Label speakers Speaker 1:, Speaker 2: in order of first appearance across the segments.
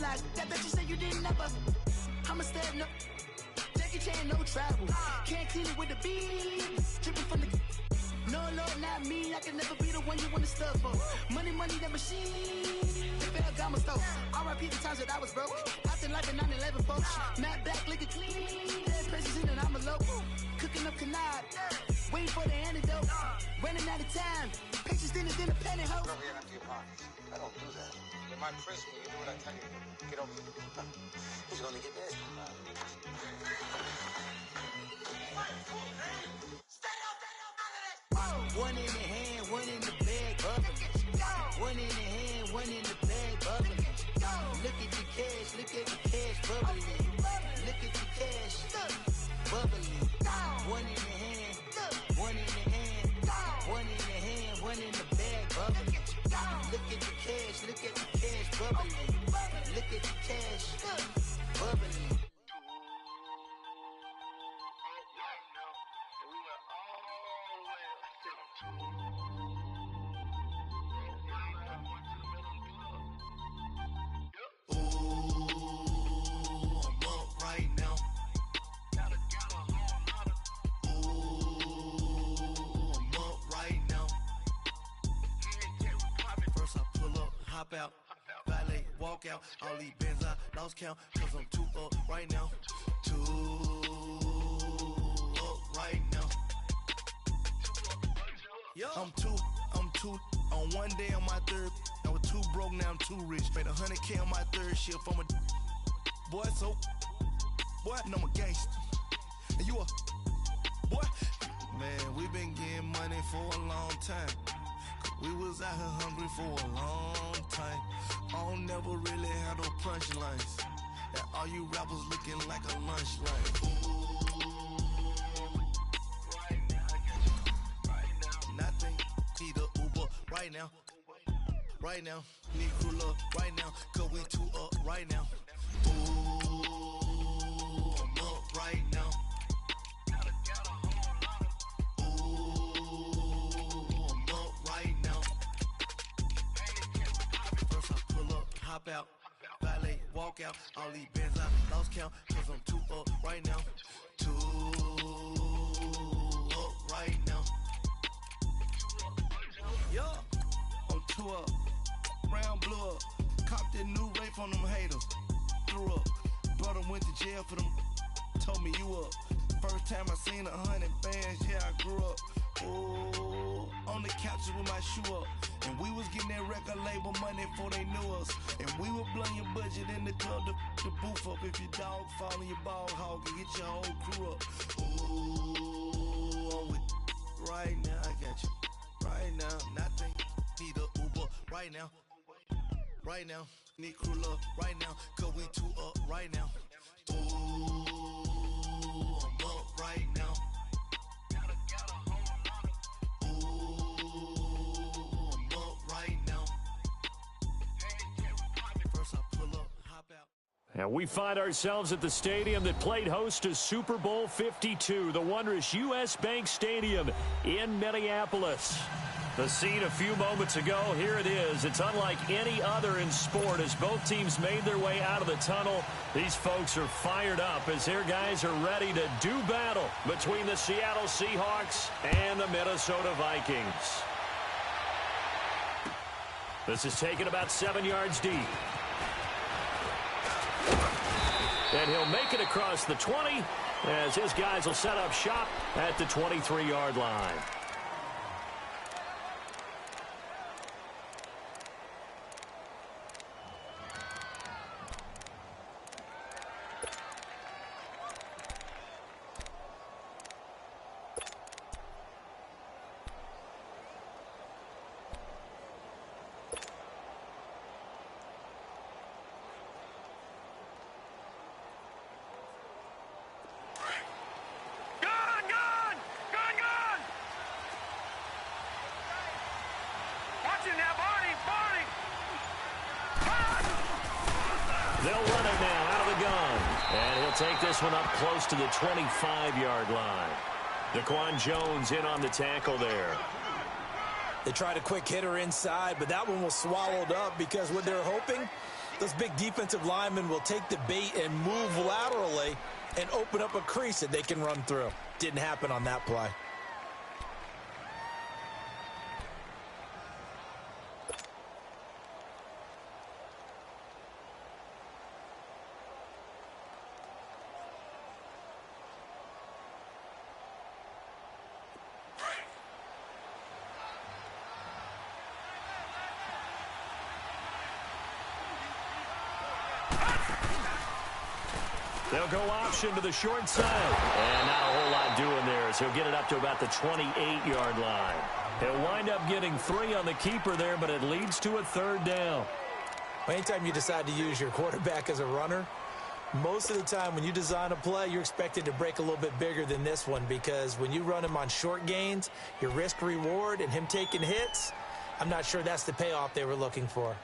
Speaker 1: slide. That bitch you say you didn't never. I'ma step no. Jackie Chan, no travel. Can't clean it with the beat. Dripping from the. No, Lord, not me. I can never be the one you wanna stuff for. Money, that machine. The fair got my stove. R.I.P. the times that I was broke. Acting like a 9/11 folks. Matt back, looking clean. Dead presses in and I'm a local. Cooking up canard. Waiting for the antidote. Running out of time. Pictures thinner than a penny hoe.
Speaker 2: Over here empty your pockets. I don't do that. You might press me. You do what I tell you. Get over here. He's gonna get this.
Speaker 1: One in the hand, one in the bag, bubbling. One in the hand, one in the bag, bubbling. Look at the cash, bubbling. Look at the cash, bubbling. One in the hand, one in the hand, one in the hand, one in the bag, bubbling. Look at the cash, bubbling. Look at the cash, bubbling.
Speaker 3: Hop out, valet, walk out. All these bands I lost count, cause I'm too up right now. Too up right now. I'm too on one day on my third. I was too broke, now I'm too rich. Made 100K on my third shift. I'm a boy, so boy, and I'm a gangster. And you a boy. Man, we been getting money for a long time. We was out here hungry for a long time. I don't never really had no punchlines. And all you rappers looking like a lunch line. Right now, I got you. Right now, nothing. Need a Uber right now. Right now, need crew up right now. Cause we too up right now. Ooh, I'm up right now. Hop out, valet, walk out. All these bands I lost count, cause I'm too up right now. Too up right now. Yeah, I'm too up. Round blew up. Copped that new rape on them haters. Threw up. Brother went to jail for them. Told me you up. First time I seen 100 bands, yeah, I grew up. Ooh, on the couches with my shoe up. And we was getting that record label money before they knew us. And we were blowing your budget in the club to boof up. If your dog fall in your ball hog and get your whole crew up. Ooh, I'm with right now, I got you. Right now, nothing. Need a Uber right now. Right now, need crew up right now. Cause we too up right now. Ooh, I'm up right now.
Speaker 4: And we find ourselves at the stadium that played host to Super Bowl 52, the wondrous U.S. Bank Stadium in Minneapolis. The scene a few moments ago, here it is. It's unlike any other in sport as both teams made their way out of the tunnel. These folks are fired up as their guys are ready to do battle between the Seattle Seahawks and the Minnesota Vikings. This is taken about 7 yards deep. And he'll make it across the 20 as his guys will set up shop at the 23-yard line. They'll run it now out of the gun. And he'll take this one up close to the 25-yard line. Daquan Jones in on the tackle there.
Speaker 5: They tried a quick hitter inside, but that one was swallowed up because what they're hoping Those big defensive linemen will take the bait and move laterally and open up a crease that they can run through. Didn't happen on that play.
Speaker 4: They'll go option to the short side. And not a whole lot doing there as he'll get it up to about the 28-yard line. He'll wind up getting 3 on the keeper there, but it leads to a 3rd down.
Speaker 5: Anytime you decide to use your quarterback as a runner, most of the time when you design a play, you're expected to break a little bit bigger than this one, because when you run him on short gains, your risk-reward and him taking hits, I'm not sure that's the payoff they were looking for.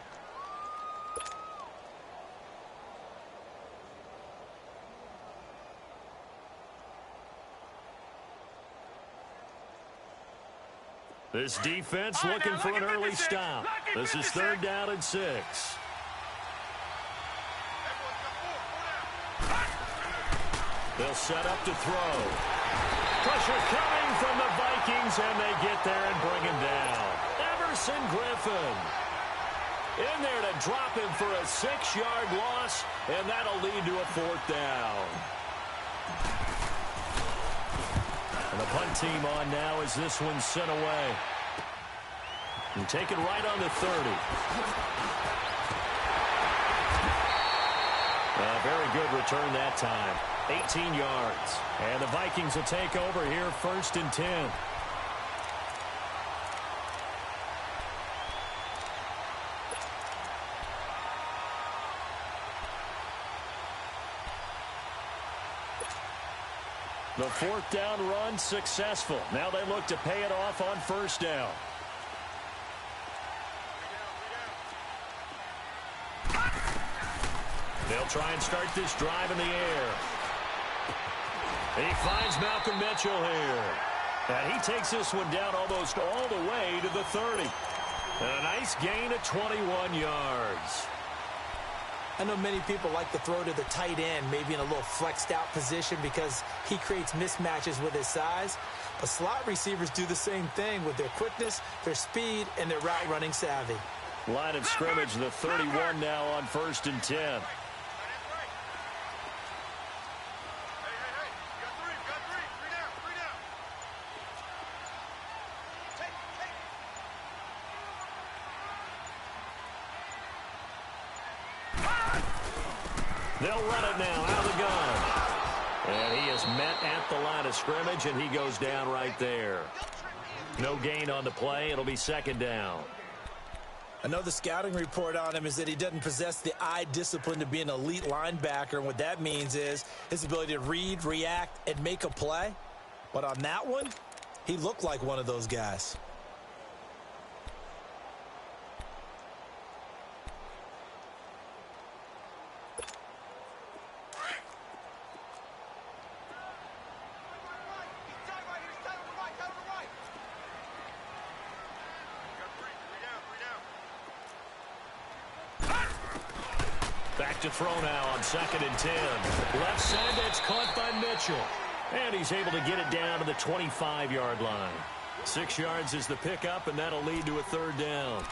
Speaker 4: This defense looking for an early stop. This is 3rd down and 6. They'll set up to throw. Pressure coming from the Vikings, and they get there and bring him down. Everson Griffin in there to drop him for a 6-yard loss, and that'll lead to a 4th down. And the punt team on now as this one's sent away. And take it right on the 30. A very good return that time. 18 yards. And the Vikings will take over here 1st and 10. The 4th down run successful. Now they look to pay it off on 1st down. They'll try and start this drive in the air. He finds Malcolm Mitchell here. And he takes this one down almost all the way to the 30. And a nice gain of 21 yards.
Speaker 5: I know many people like to throw to the tight end, maybe in a little flexed out position because he creates mismatches with his size. But slot receivers do the same thing with their quickness, their speed, and their route running savvy.
Speaker 4: Line of scrimmage, the 31 now on 1st and 10. They'll run it now out of the gun. And he is met at the line of scrimmage, and he goes down right there. No gain on the play. It'll be 2nd down.
Speaker 5: I know the scouting report on him is that he doesn't possess the eye discipline to be an elite linebacker. And what that means is his ability to read, react, and make a play. But on that one, he looked like one of those guys.
Speaker 4: Back to throw now on 2nd and 10. Left side, it's caught by Mitchell. And he's able to get it down to the 25-yard line. 6 yards is the pickup, and that'll lead to a 3rd down.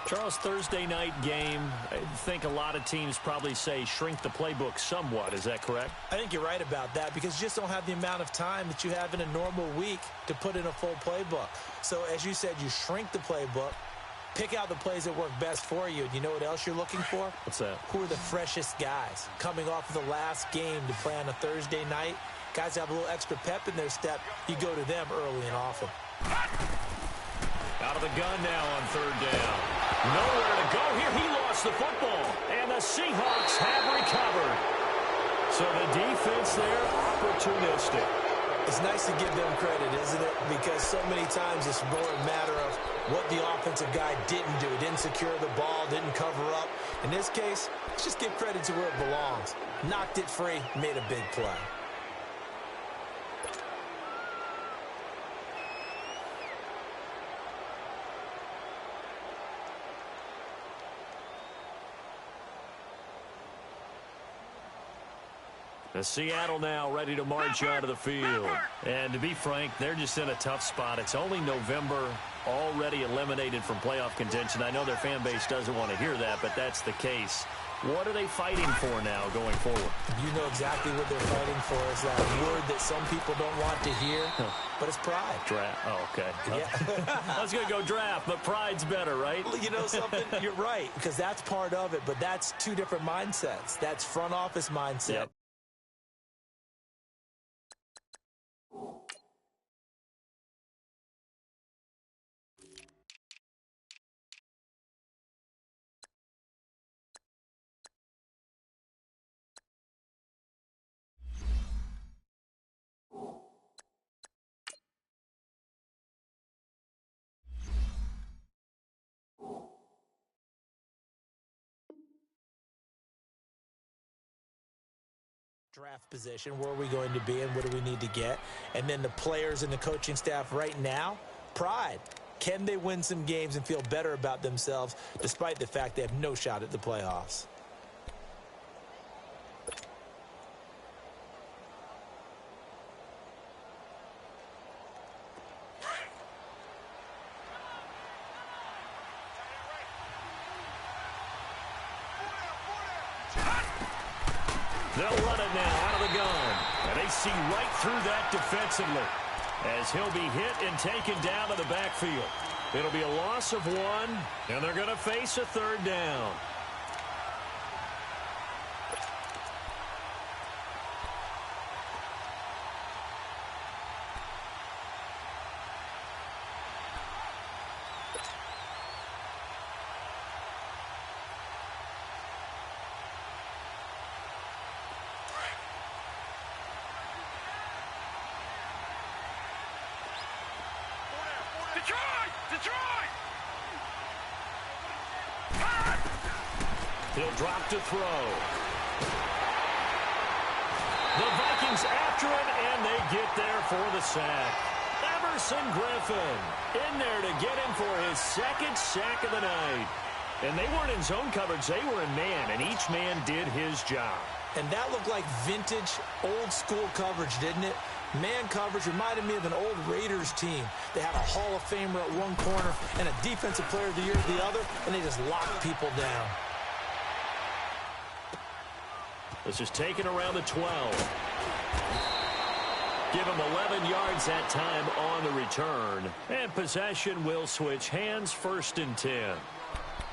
Speaker 4: Charles, Thursday night game, I think a lot of teams probably say shrink the playbook somewhat. Is that correct?
Speaker 5: I think you're right about that because you just don't have the amount of time that you have in a normal week to put in a full playbook. So, as you said, you shrink the playbook. Pick out the plays that work best for you. And you know what else you're looking for?
Speaker 4: What's that?
Speaker 5: Who are the freshest guys coming off of the last game to play on a Thursday night? Guys have a little extra pep in their step. You go to them early and often.
Speaker 4: Out of the gun now on 3rd down. Nowhere to go here. He lost the football. And the Seahawks have recovered. So the defense there, opportunistic.
Speaker 5: It's nice to give them credit, isn't it? Because so many times it's more a matter of what the offensive guy didn't do. Didn't secure the ball, didn't cover up. In this case, let's just give credit to where it belongs. Knocked it free, made a big play.
Speaker 4: Seattle now ready to march onto the field. And to be frank, they're just in a tough spot. It's only November, already eliminated from playoff contention. I know their fan base doesn't want to hear that, but that's the case. What are they fighting for now going forward?
Speaker 5: You know exactly what they're fighting for. Is that word that some people don't want to hear, but it's pride.
Speaker 4: Draft. Oh, okay.
Speaker 5: Yeah.
Speaker 4: I was going to go draft, but pride's better, right?
Speaker 5: You know something? You're right, because that's part of it, but that's two different mindsets. That's front office mindset.
Speaker 4: Yep.
Speaker 5: Draft position, where are we going to be and what do we need to get? And then the players and the coaching staff right now, pride. Can they win some games and feel better about themselves despite the fact they have no shot at the playoffs?
Speaker 4: They'll run it now out of the gun. And they see right through that defensively as he'll be hit and taken down to the backfield. It'll be a loss of 1, and they're going to face a 3rd down. He'll drop to throw. The Vikings after him, and they get there for the sack. Everson Griffin in there to get him for his 2nd sack of the night. And they weren't in zone coverage. They were in man, and each man did his job.
Speaker 5: And that looked like vintage, old-school coverage, didn't it? Man coverage reminded me of an old Raiders team. They had a Hall of Famer at one corner and a Defensive Player of the Year at the other, and they just locked people down.
Speaker 4: This is taken around the 12. Give him 11 yards that time on the return. And possession will switch hands, 1st and 10.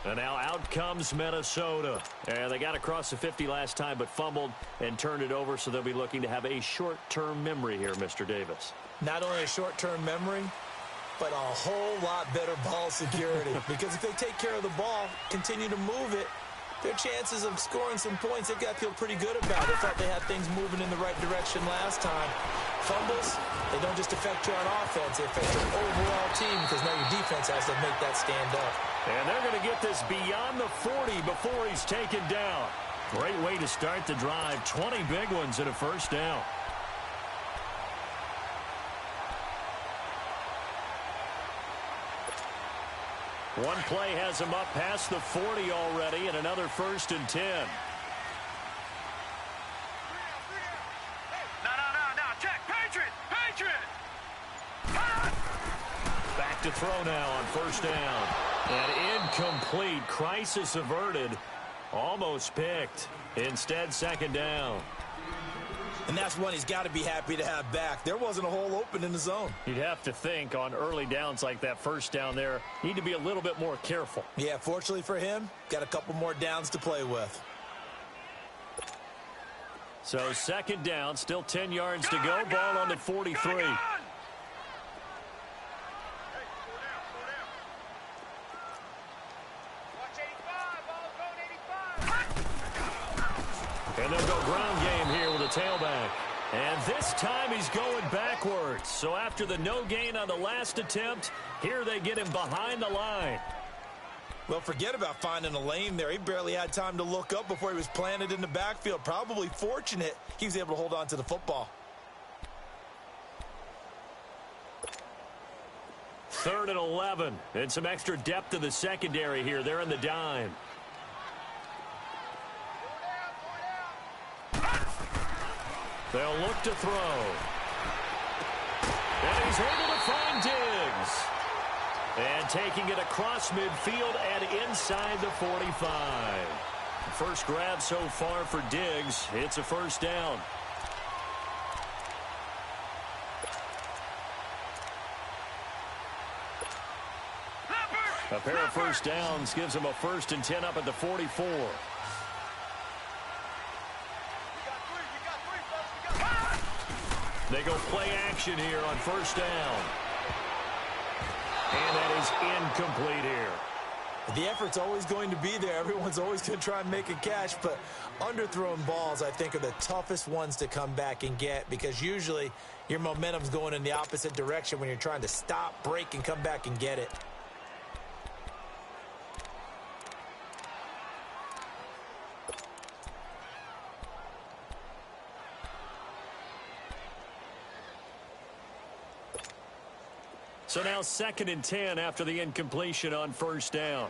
Speaker 4: And now out comes Minnesota. And they got across the 50 last time but fumbled and turned it over, so they'll be looking to have a short-term memory here, Mr. Davis.
Speaker 5: Not only a short-term memory, but a whole lot better ball security. Because if they take care of the ball, continue to move it, their chances of scoring some points, they've got to feel pretty good about it. They thought they had things moving in the right direction last time. Fumbles, they don't just affect you on offense. They affect your overall team because now your defense has to make that stand up.
Speaker 4: And they're going to get this beyond the 40 before he's taken down. Great way to start the drive. 20 big ones and a 1st down. One play has him up past the 40 already, and another 1st and 10.
Speaker 6: No, check, Patriot!
Speaker 4: Back to throw now on 1st down. And incomplete. Crisis averted. Almost picked. Instead, 2nd down.
Speaker 5: And that's one he's got to be happy to have back. There wasn't a hole open in the zone.
Speaker 4: You'd have to think on early downs like that 1st down there, need to be a little bit more careful.
Speaker 5: Yeah, fortunately for him, got a couple more downs to play with.
Speaker 4: So 2nd down, still 10 yards to go. Ball on the 43. And they'll go ground game here with a tailback. And this time he's going backwards. So after the no gain on the last attempt, here they get him behind the line.
Speaker 5: Well, forget about finding a lane there. He barely had time to look up before he was planted in the backfield. Probably fortunate he was able to hold on to the football.
Speaker 4: 3rd and 11. And some extra depth to the secondary here. They're in the dime. They'll look to throw. And he's able to find Diggs. And taking it across midfield and inside the 45. First grab so far for Diggs. It's a first down. A pair of first downs gives him a 1st and 10 up at the 44. They go play action here on first down. And that is incomplete here.
Speaker 5: The effort's always going to be there. Everyone's always going to try and make a catch, but underthrown balls, I think, are the toughest ones to come back and get because usually your momentum's going in the opposite direction when you're trying to stop, break, and come back and get it.
Speaker 4: So now 2nd and 10 after the incompletion on first down.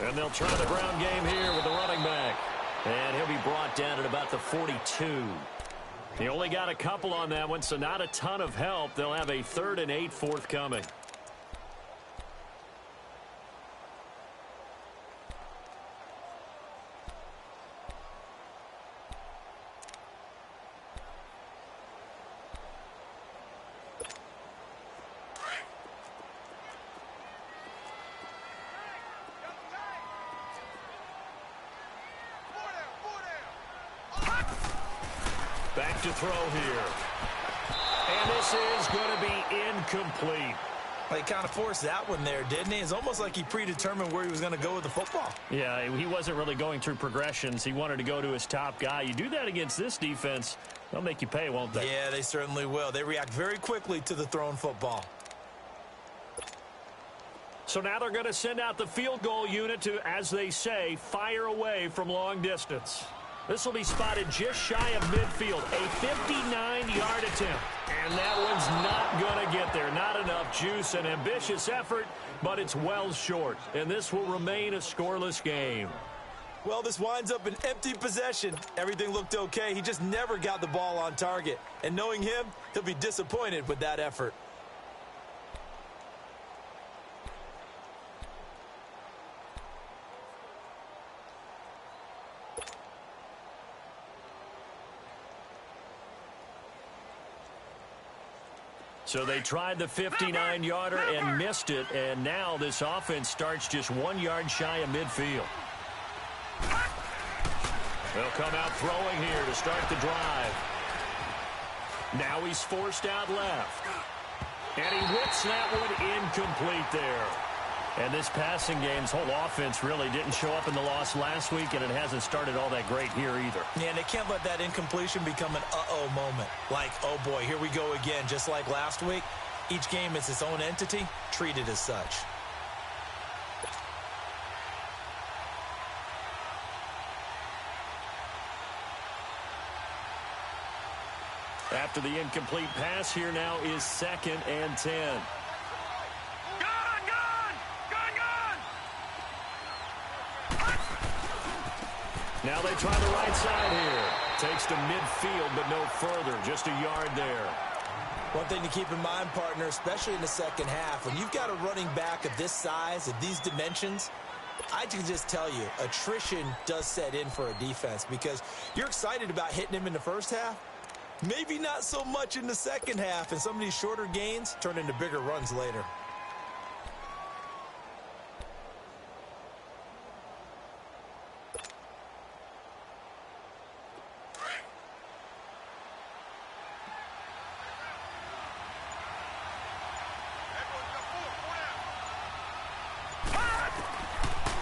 Speaker 4: And they'll try the ground game here with the running back. And he'll be brought down at about the 42. He only got a couple on that one, so not a ton of help. They'll have a 3rd and 8 forthcoming. Back to throw here. And this is going to be incomplete.
Speaker 5: Well, he kind of forced that one there, didn't he? It's almost like he predetermined where he was going to go with the football.
Speaker 4: Yeah, he wasn't really going through progressions. He wanted to go to his top guy. You do that against this defense, they'll make you pay, won't they?
Speaker 5: Yeah, they certainly will. They react very quickly to the thrown football.
Speaker 4: So now they're going to send out the field goal unit to, as they say, fire away from long distance. This will be spotted just shy of midfield, a 59-yard attempt. And that one's not going to get there. Not enough juice, an ambitious effort, but it's well short. And this will remain a scoreless game.
Speaker 5: Well, this winds up an empty possession. Everything looked okay. He just never got the ball on target. And knowing him, he'll be disappointed with that effort.
Speaker 4: So they tried the 59-yarder and missed it, and now this offense starts just 1 yard shy of midfield. They'll come out throwing here to start the drive. Now he's forced out left. And he whips that one incomplete there. And this passing game's whole offense really didn't show up in the loss last week, and it hasn't started all that great here either.
Speaker 5: Yeah, and they can't let that incompletion become an uh-oh moment. Like, oh boy, here we go again, just like last week. Each game is its own entity, treated as such.
Speaker 4: After the incomplete pass, here now is 2nd and 10. Now they try the right side here. Takes to midfield, but no further. Just a yard there.
Speaker 5: One thing to keep in mind, partner, especially in the second half, when you've got a running back of this size, of these dimensions, I can just tell you, attrition does set in for a defense because you're excited about hitting him in the first half. Maybe not so much in the second half, and some of these shorter gains turn into bigger runs later.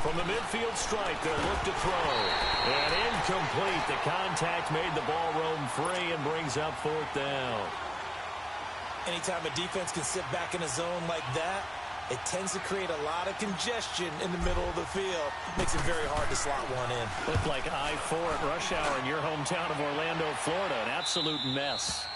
Speaker 4: From the midfield strike, they'll look to throw. And incomplete. The contact made the ball roam free and brings up 4th down.
Speaker 5: Anytime a defense can sit back in a zone like that, it tends to create a lot of congestion in the middle of the field. Makes it very hard to slot one in.
Speaker 4: Looked like I-4 at rush hour in your hometown of Orlando, Florida. An absolute mess.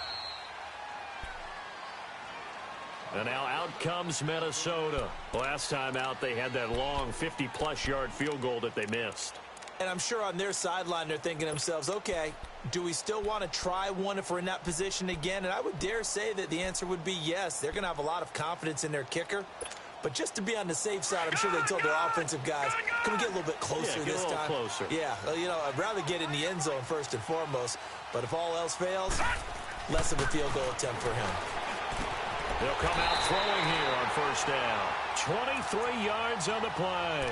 Speaker 4: And now out comes Minnesota. Last time out, they had that long 50-plus yard field goal that they missed.
Speaker 5: And I'm sure on their sideline, they're thinking to themselves, okay, do we still want to try one if we're in that position again? And I would dare say that the answer would be yes. They're going to have a lot of confidence in their kicker. But just to be on the safe side, I'm sure they told their offensive guys, can we get a little bit closer this time?
Speaker 4: Closer.
Speaker 5: Yeah, you know, I'd rather get in the end zone first and foremost. But if all else fails, less of a field goal attempt for him.
Speaker 4: They'll come out throwing here on first down. 23 yards on the play.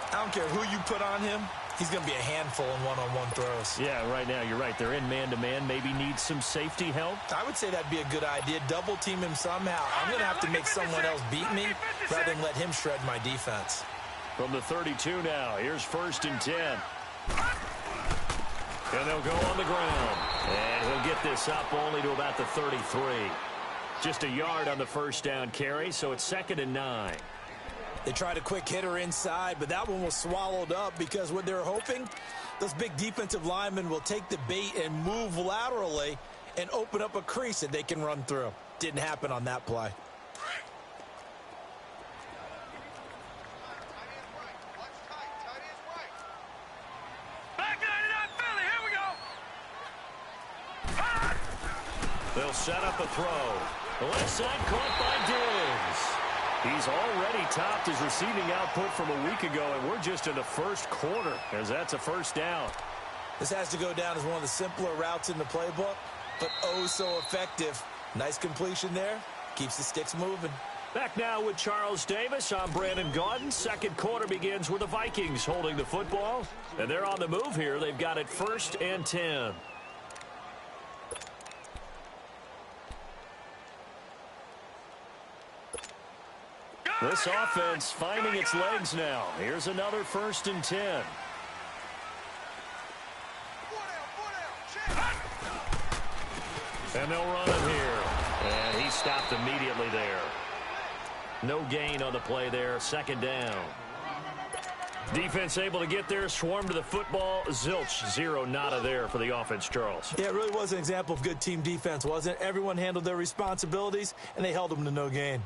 Speaker 5: I don't care who you put on him. He's going to be a handful in one-on-one throws.
Speaker 4: Yeah, right now, you're right. They're in man-to-man. Maybe need some safety help.
Speaker 5: I would say that'd be a good idea. Double team him somehow. I'm going to have to make someone else beat me rather than let him shred my defense.
Speaker 4: From the 32 now, here's 1st and 10. And they'll go on the ground. And he'll get this up only to about the 33. Just a yard on the first down carry, so it's 2nd and 9.
Speaker 5: They tried a quick hitter inside, but that one was swallowed up because what they're hoping, those big defensive linemen will take the bait and move laterally and open up a crease that they can run through. Didn't happen on that play.
Speaker 6: Back 99 Philly, here we go.
Speaker 4: They'll set up a throw. The left side caught by Diggs. He's already topped his receiving output from a week ago, and we're just in the first quarter, as that's a first down.
Speaker 5: This has to go down as one of the simpler routes in the playbook, but oh so effective. Nice completion there. Keeps the sticks moving.
Speaker 4: Back now with Charles Davis. I'm Brandon Gaudin. Second quarter begins with the Vikings holding the football, and they're on the move here. They've got it 1st and 10. This offense finding its legs now. Here's another 1st and 10. And they'll run him here. And he stopped immediately there. No gain on the play there. 2nd down. Defense able to get there, swarm to the football. Zilch, 0 nada there for the offense, Charles.
Speaker 5: Yeah, it really was an example of good team defense, wasn't it? Everyone handled their responsibilities, and they held them to no gain.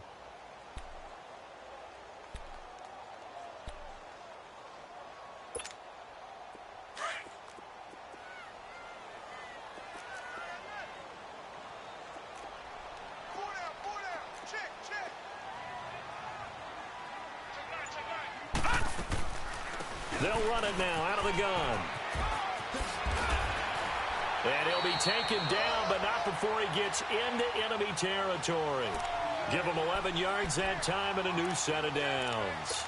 Speaker 4: They'll run it now out of the gun. And he'll be taken down, but not before he gets into enemy territory. Give him 11 yards that time and a new set of downs.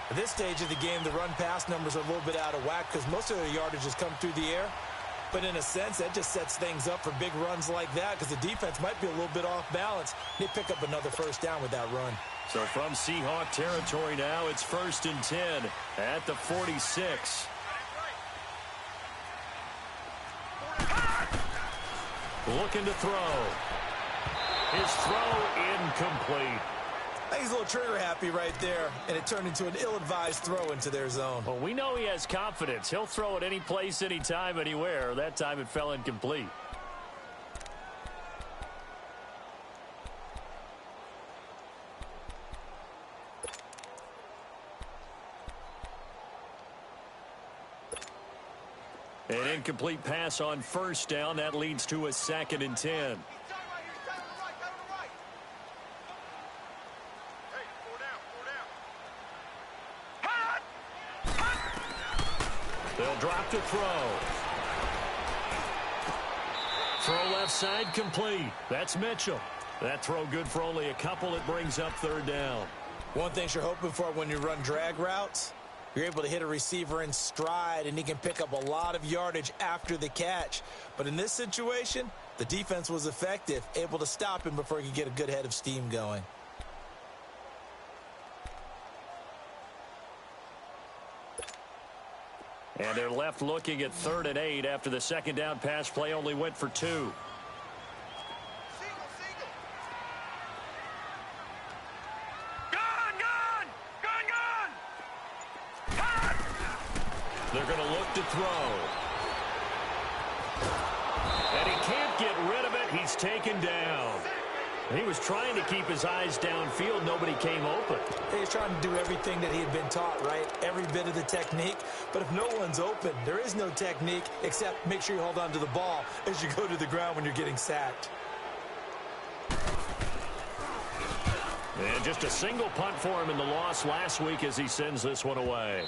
Speaker 5: At this stage of the game, the run-pass numbers are a little bit out of whack because most of their yardage has come through the air. But in a sense, that just sets things up for big runs like that because the defense might be a little bit off balance. They pick up another first down with that run.
Speaker 4: So from Seahawk territory now, it's 1st and 10 at the 46. Looking to throw. His throw incomplete.
Speaker 5: I think he's a little trigger happy right there, and it turned into an ill-advised throw into their zone.
Speaker 4: Well, we know he has confidence. He'll throw it any place, anytime, anywhere. That time it fell incomplete. An incomplete pass on first down. That leads to a 2nd and 10. They'll drop to throw. Throw left side complete. That's Mitchell. That throw good for only a couple. It brings up 3rd down.
Speaker 5: One thing you're hoping for when you run drag routes, you're able to hit a receiver in stride, and he can pick up a lot of yardage after the catch. But in this situation, the defense was effective, able to stop him before he could get a good head of steam going.
Speaker 4: And they're left looking at 3rd and 8 after the 2nd down pass play only went for 2. to throw. And he can't get rid of it. He's taken down. He was trying to keep his eyes downfield. Nobody came open.
Speaker 5: He's trying to do everything that he had been taught, right? Every bit of the technique. But if no one's open, there is no technique except make sure you hold on to the ball as you go to the ground when you're getting sacked.
Speaker 4: And just a single punt for him in the loss last week as he sends this one away.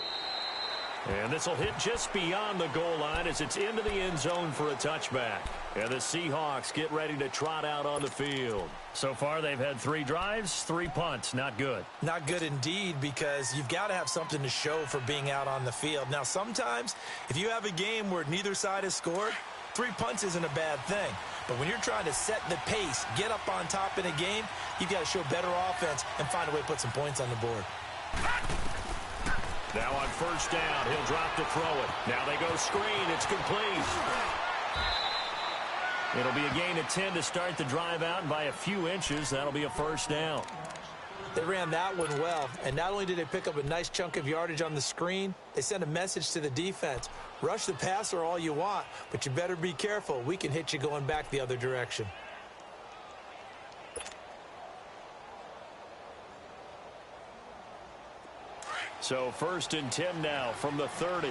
Speaker 4: And this will hit just beyond the goal line as it's into the end zone for a touchback. And the Seahawks get ready to trot out on the field. So far, they've had 3 drives, 3 punts. Not good.
Speaker 5: Not good indeed, because you've got to have something to show for being out on the field. Now, sometimes, if you have a game where neither side has scored, 3 punts isn't a bad thing. But when you're trying to set the pace, get up on top in a game, you've got to show better offense and find a way to put some points on the board.
Speaker 4: Now on first down, he'll drop to throw it. Now they go screen. It's complete. It'll be a gain of 10 to start the drive out, and by a few inches, that'll be a first down.
Speaker 5: They ran that one well, and not only did they pick up a nice chunk of yardage on the screen, they sent a message to the defense. Rush the passer all you want, but you better be careful. We can hit you going back the other direction.
Speaker 4: So first and 10 now from the 30.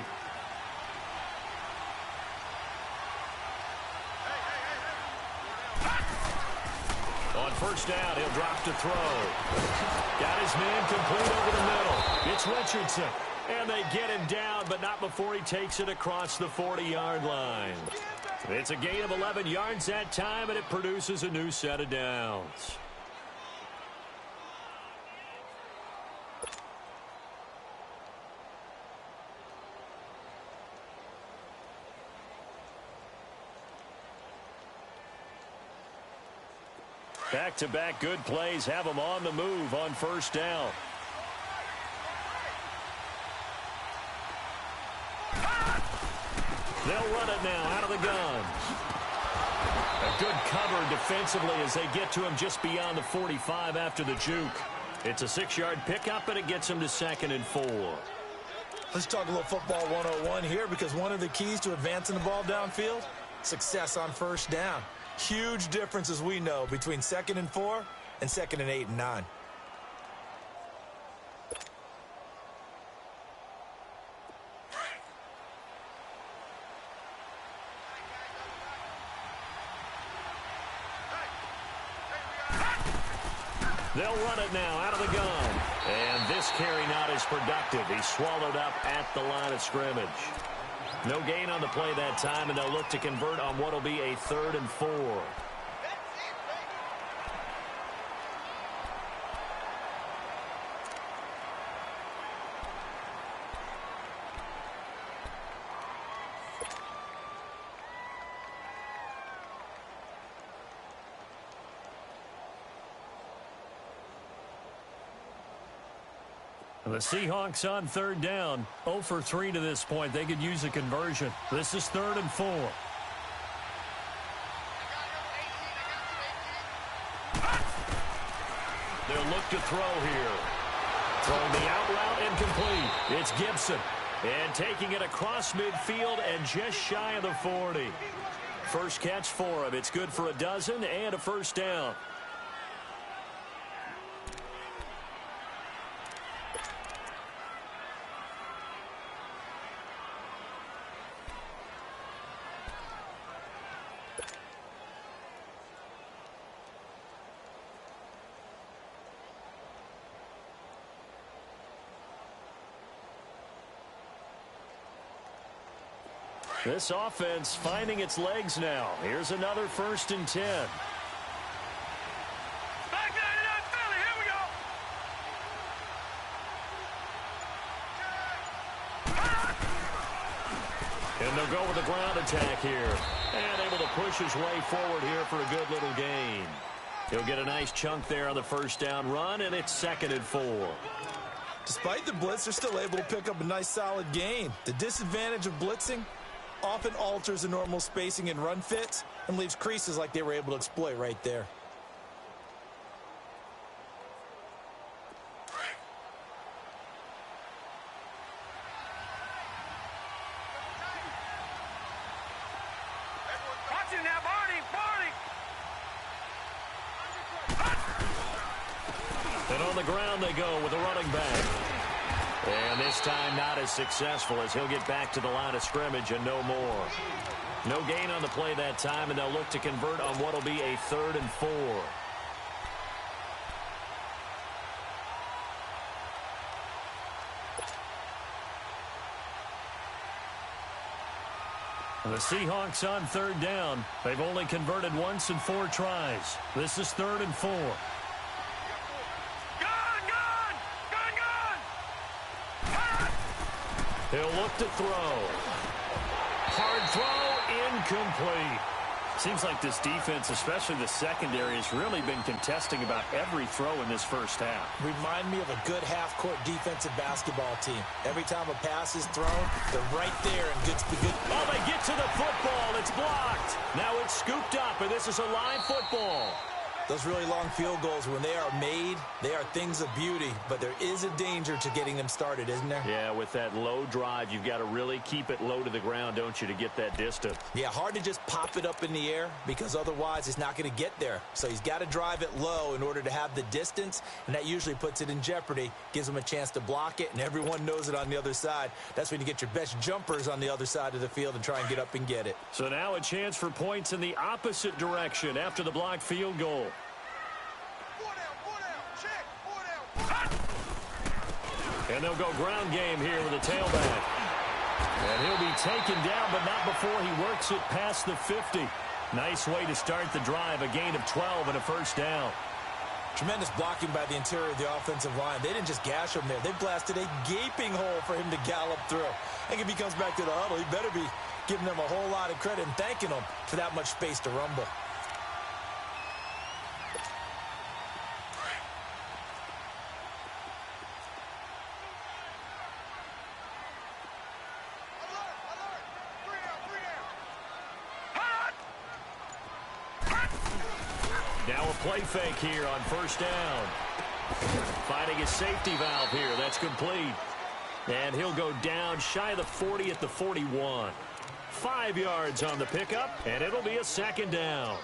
Speaker 4: On first down, he'll drop to throw. Got his man complete over the middle. It's Richardson. And they get him down, but not before he takes it across the 40-yard line. It's a gain of 11 yards that time, and it produces a new set of downs. Back-to-back good plays have them on the move on first down. They'll run it now out of the gun. A good cover defensively as they get to him just beyond the 45 after the juke. It's a 6-yard pickup, and it gets him to 2nd and 4.
Speaker 5: Let's talk a little football 101 here, because one of the keys to advancing the ball downfield, success on first down. Huge difference, as we know, between 2nd and 4 and 2nd and 8 and 9.
Speaker 4: They'll run it now out of the gun. And this carry not as productive. He's swallowed up at the line of scrimmage. No gain on the play that time, and they'll look to convert on what will be a 3rd and 4. The Seahawks on 3rd down, 0 for 3 to this point. They could use a conversion. This is 3rd and 4. They'll look to throw here. Throwing the out route incomplete. It's Gibson. And taking it across midfield and just shy of the 40. First catch for him. It's good for a dozen and a first down. This offense finding its legs now. Here's another 1st and 10.
Speaker 6: Back 99 Philly, here we go.
Speaker 4: And they'll go with a ground attack here. And able to push his way forward here for a good little gain. He'll get a nice chunk there on the first down run, and it's 2nd and 4.
Speaker 5: Despite the blitz, they're still able to pick up a nice solid gain. The disadvantage of blitzing often alters the normal spacing and run fits and leaves creases like they were able to exploit right there.
Speaker 4: And on the ground they go with a running back. And this time not as successful as he'll get back to the line of scrimmage and no more. No gain on the play that time, and they'll look to convert on what will be a 3rd and 4. The Seahawks on 3rd down. They've only converted once in 4 tries. This is 3rd and 4. He'll look to throw. Hard throw, incomplete. Seems like this defense, especially the secondary, has really been contesting about every throw in this first half.
Speaker 5: Remind me of a good half-court defensive basketball team. Every time a pass is thrown, they're right there and gets the good.
Speaker 4: Oh, they get to the football. It's blocked. Now it's scooped up, and this is a live football.
Speaker 5: Those really long field goals, when they are made, they are things of beauty, but there is a danger to getting them started, isn't there?
Speaker 4: Yeah, with that low drive, you've got to really keep it low to the ground, don't you, to get that distance.
Speaker 5: Yeah, hard to just pop it up in the air because otherwise it's not going to get there. So he's got to drive it low in order to have the distance, and that usually puts it in jeopardy, gives him a chance to block it, and everyone knows it on the other side. That's when you get your best jumpers on the other side of the field and try and get up and get it.
Speaker 4: So now a chance for points in the opposite direction after the blocked field goal. And they'll go ground game here with a tailback. And he'll be taken down, but not before he works it past the 50. Nice way to start the drive, a gain of 12 and a first down.
Speaker 5: Tremendous blocking by the interior of the offensive line. They didn't just gash him there. They blasted a gaping hole for him to gallop through. I think if he comes back to the huddle, he better be giving them a whole lot of credit and thanking them for that much space to rumble.
Speaker 4: Now a play fake here on first down. Finding his safety valve here. That's complete. And he'll go down shy of the 40 at the 41. 5 yards on the pickup, and it'll be a second down.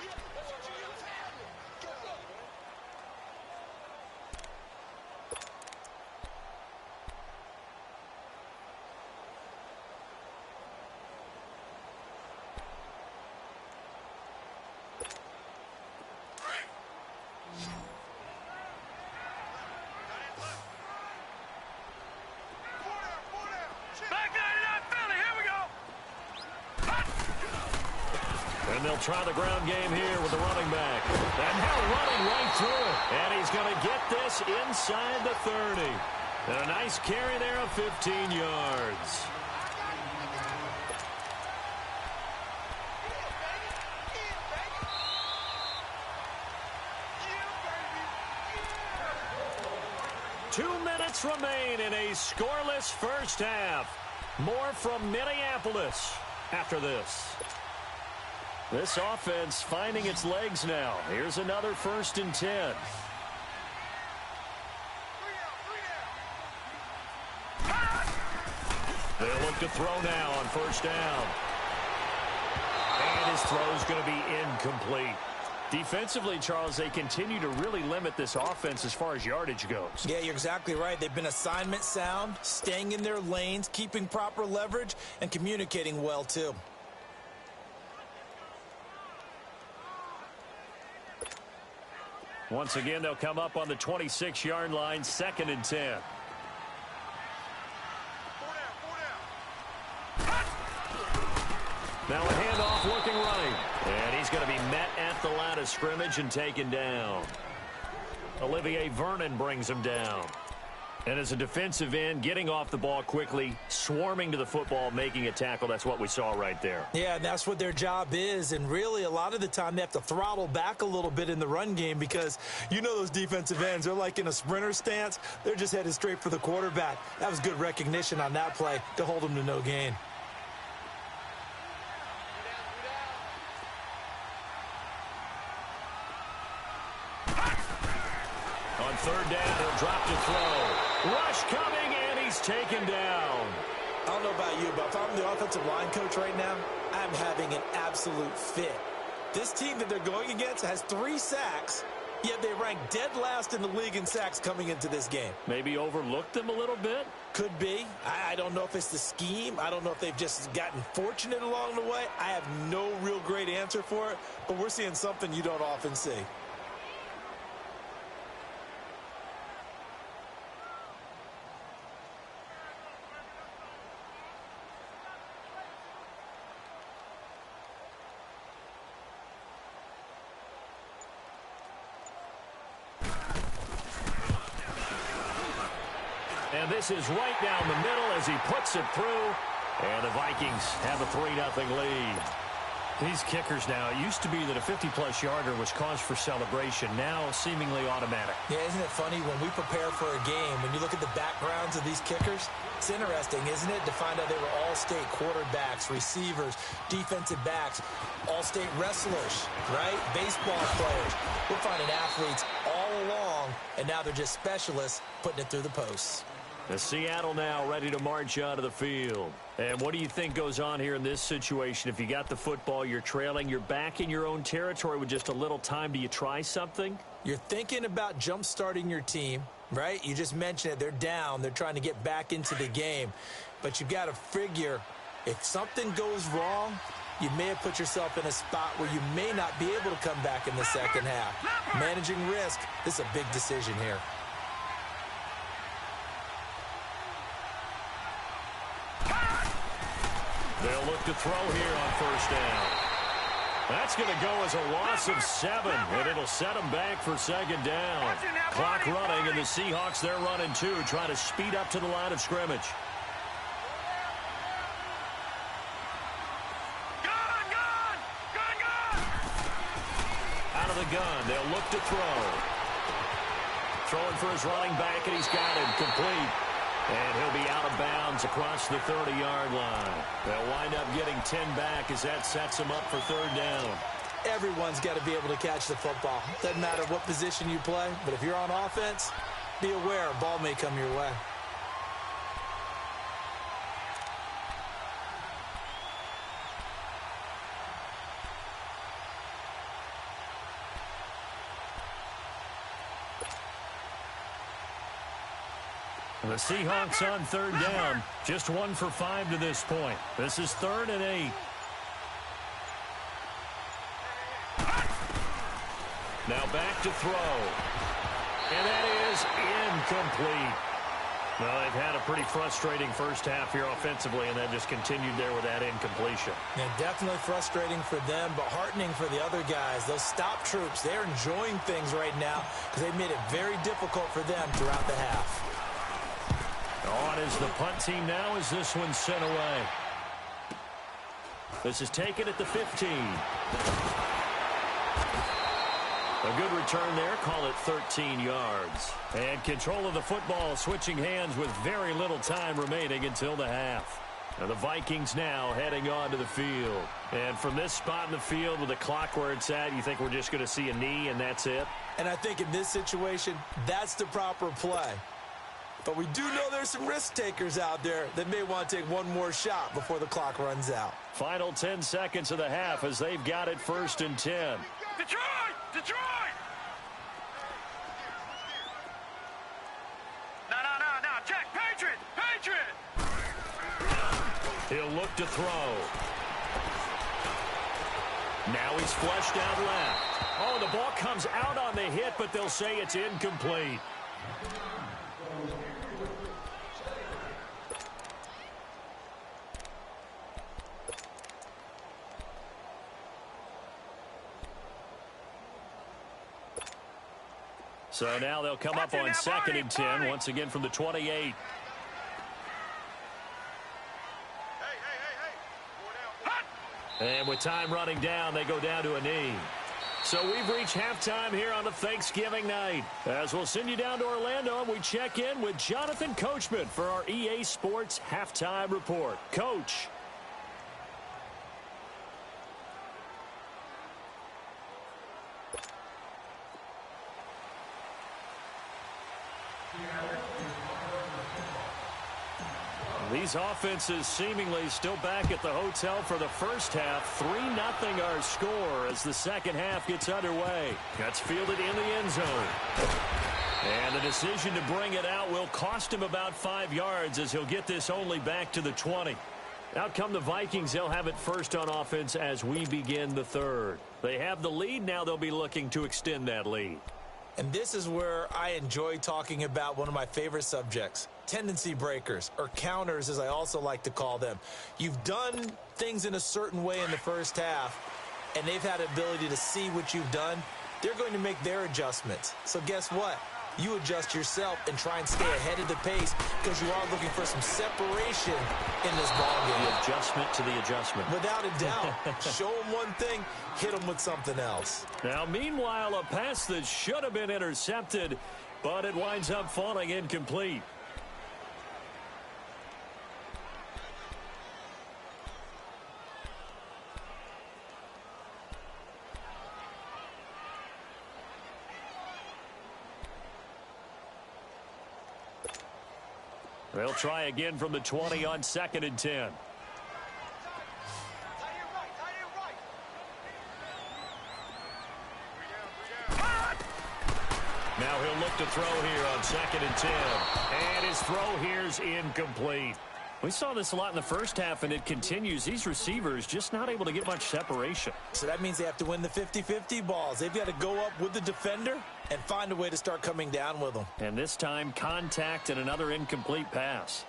Speaker 4: And they'll try the ground game here with the running back. And now running right through it. And he's going to get this inside the 30. And a nice carry there of 15 yards. Two minutes remain in a scoreless first half. More from Minneapolis after this. This offense finding its legs now. Here's another 1st and 10. They'll look to throw now on first down. And his throw's going to be incomplete. Defensively, Charles, they continue to really limit this offense as far as yardage goes.
Speaker 5: Yeah, you're exactly right. They've been assignment sound, staying in their lanes, keeping proper leverage, and communicating well, too.
Speaker 4: Once again, they'll come up on the 26-yard line, 2nd and 10. Now a handoff looking right. And he's going to be met at the line of scrimmage and taken down. Olivier Vernon brings him down. And as a defensive end, getting off the ball quickly, swarming to the football, making a tackle, that's what we saw right there.
Speaker 5: Yeah, and that's what their job is. And really, a lot of the time, they have to throttle back a little bit in the run game because you know those defensive ends, they're like in a sprinter stance. They're just headed straight for the quarterback. That was good recognition on that play to hold them to no gain.
Speaker 4: On 3rd down, he'll drop to throw. Rush coming, and he's taken down.
Speaker 5: I don't know about you, but if I'm the offensive line coach right now, I'm having an absolute fit. This team that they're going against has 3 sacks, Yeah, they ranked dead last in the league in sacks coming into this game.
Speaker 4: Maybe overlooked them a little bit?
Speaker 5: Could be. I don't know if it's the scheme. I don't know if they've just gotten fortunate along the way. I have no real great answer for it, but we're seeing something you don't often see.
Speaker 4: And this is right down the middle as he puts it through. And the Vikings have a 3-0 lead. These kickers now, it used to be that a 50-plus yarder was cause for celebration. Now seemingly automatic.
Speaker 5: Yeah, isn't it funny when we prepare for a game, when you look at the backgrounds of these kickers, it's interesting, isn't it, to find out they were all-state quarterbacks, receivers, defensive backs, all-state wrestlers, right? Baseball players. We're finding athletes all along, and now they're just specialists putting it through the posts.
Speaker 4: The Seattle now ready to march onto the field. And what do you think goes on here in this situation? If you got the football, you're trailing, you're back in your own territory with just a little time. Do you try something?
Speaker 5: You're thinking about jump-starting your team, right? You just mentioned it. They're down. They're trying to get back into the game. But you've got to figure if something goes wrong, you may have put yourself in a spot where you may not be able to come back in the second half. Managing risk, this is a big decision here.
Speaker 4: They'll look to throw here on first down. That's going to go as a loss of 7, and it'll set them back for second down. Clock running, and the Seahawks, they're running too, trying to speed up to the line of scrimmage. Out of the gun, they'll look to throw. Throwing for his running back, and he's got him complete. And he'll be out of bounds across the 30-yard line. They'll wind up getting 10 back as that sets them up for third down.
Speaker 5: Everyone's got to be able to catch the football. Doesn't matter what position you play, but if you're on offense, be aware a ball may come your way.
Speaker 4: The Seahawks on third down. Just 1 for 5 to this point. This is 3rd and 8. Now back to throw. And that is incomplete. Well, they've had a pretty frustrating first half here offensively, and then just continued there with that incompletion.
Speaker 5: Yeah, definitely frustrating for them, but heartening for the other guys. Those stop troops, they're enjoying things right now because they've made it very difficult for them throughout the half.
Speaker 4: On is the punt team now as this one's sent away. This is taken at the 15. A good return there, call it 13 yards. And control of the football switching hands with very little time remaining until the half. Now the Vikings now heading on to the field. And from this spot in the field with the clock where it's at, you think we're just going to see a knee and that's it?
Speaker 5: And I think in this situation, that's the proper play. But we do know there's some risk takers out there that may want to take one more shot before the clock runs out.
Speaker 4: Final 10 seconds of the half as they've got it 1st and 10.
Speaker 6: Detroit! Detroit! No, check! Patriot!
Speaker 4: He'll look to throw. Now he's flushed out left. Oh, the ball comes out on the hit, but they'll say it's incomplete. So now they'll come up on 2nd and 10, once again from the 28. And with time running down, they go down to a knee. So we've reached halftime here on a Thanksgiving night. As we'll send you down to Orlando, and we check in with Jonathan Coachman for our EA Sports Halftime Report. Coach. These these offenses seemingly still back at the hotel for the first half. 3-0 our score as the second half gets underway. That's fielded in the end zone. And the decision to bring it out will cost him about 5 yards as he'll get this only back to the 20. Out come the Vikings. They'll have it first on offense as we begin the third. They have the lead. Now they'll be looking to extend that lead.
Speaker 5: And this is where I enjoy talking about one of my favorite subjects, tendency breakers, or counters as I also like to call them. You've done things in a certain way in the first half, and they've had the ability to see what you've done. They're going to make their adjustments. So guess what? You adjust yourself and try and stay ahead of the pace because you are looking for some separation in this ballgame.
Speaker 4: The adjustment to the adjustment.
Speaker 5: Without a doubt. Show them one thing, hit them with something else.
Speaker 4: Now, meanwhile, a pass that should have been intercepted, but it winds up falling incomplete. They'll try again from the 20 on 2nd and 10. Now he'll look to throw here on 2nd and 10. And his throw here's incomplete. We saw this a lot in the first half, and it continues. These receivers just not able to get much separation.
Speaker 5: So that means they have to win the 50-50 balls. They've got to go up with the defender and find a way to start coming down with them.
Speaker 4: And this time, contact and another incomplete pass.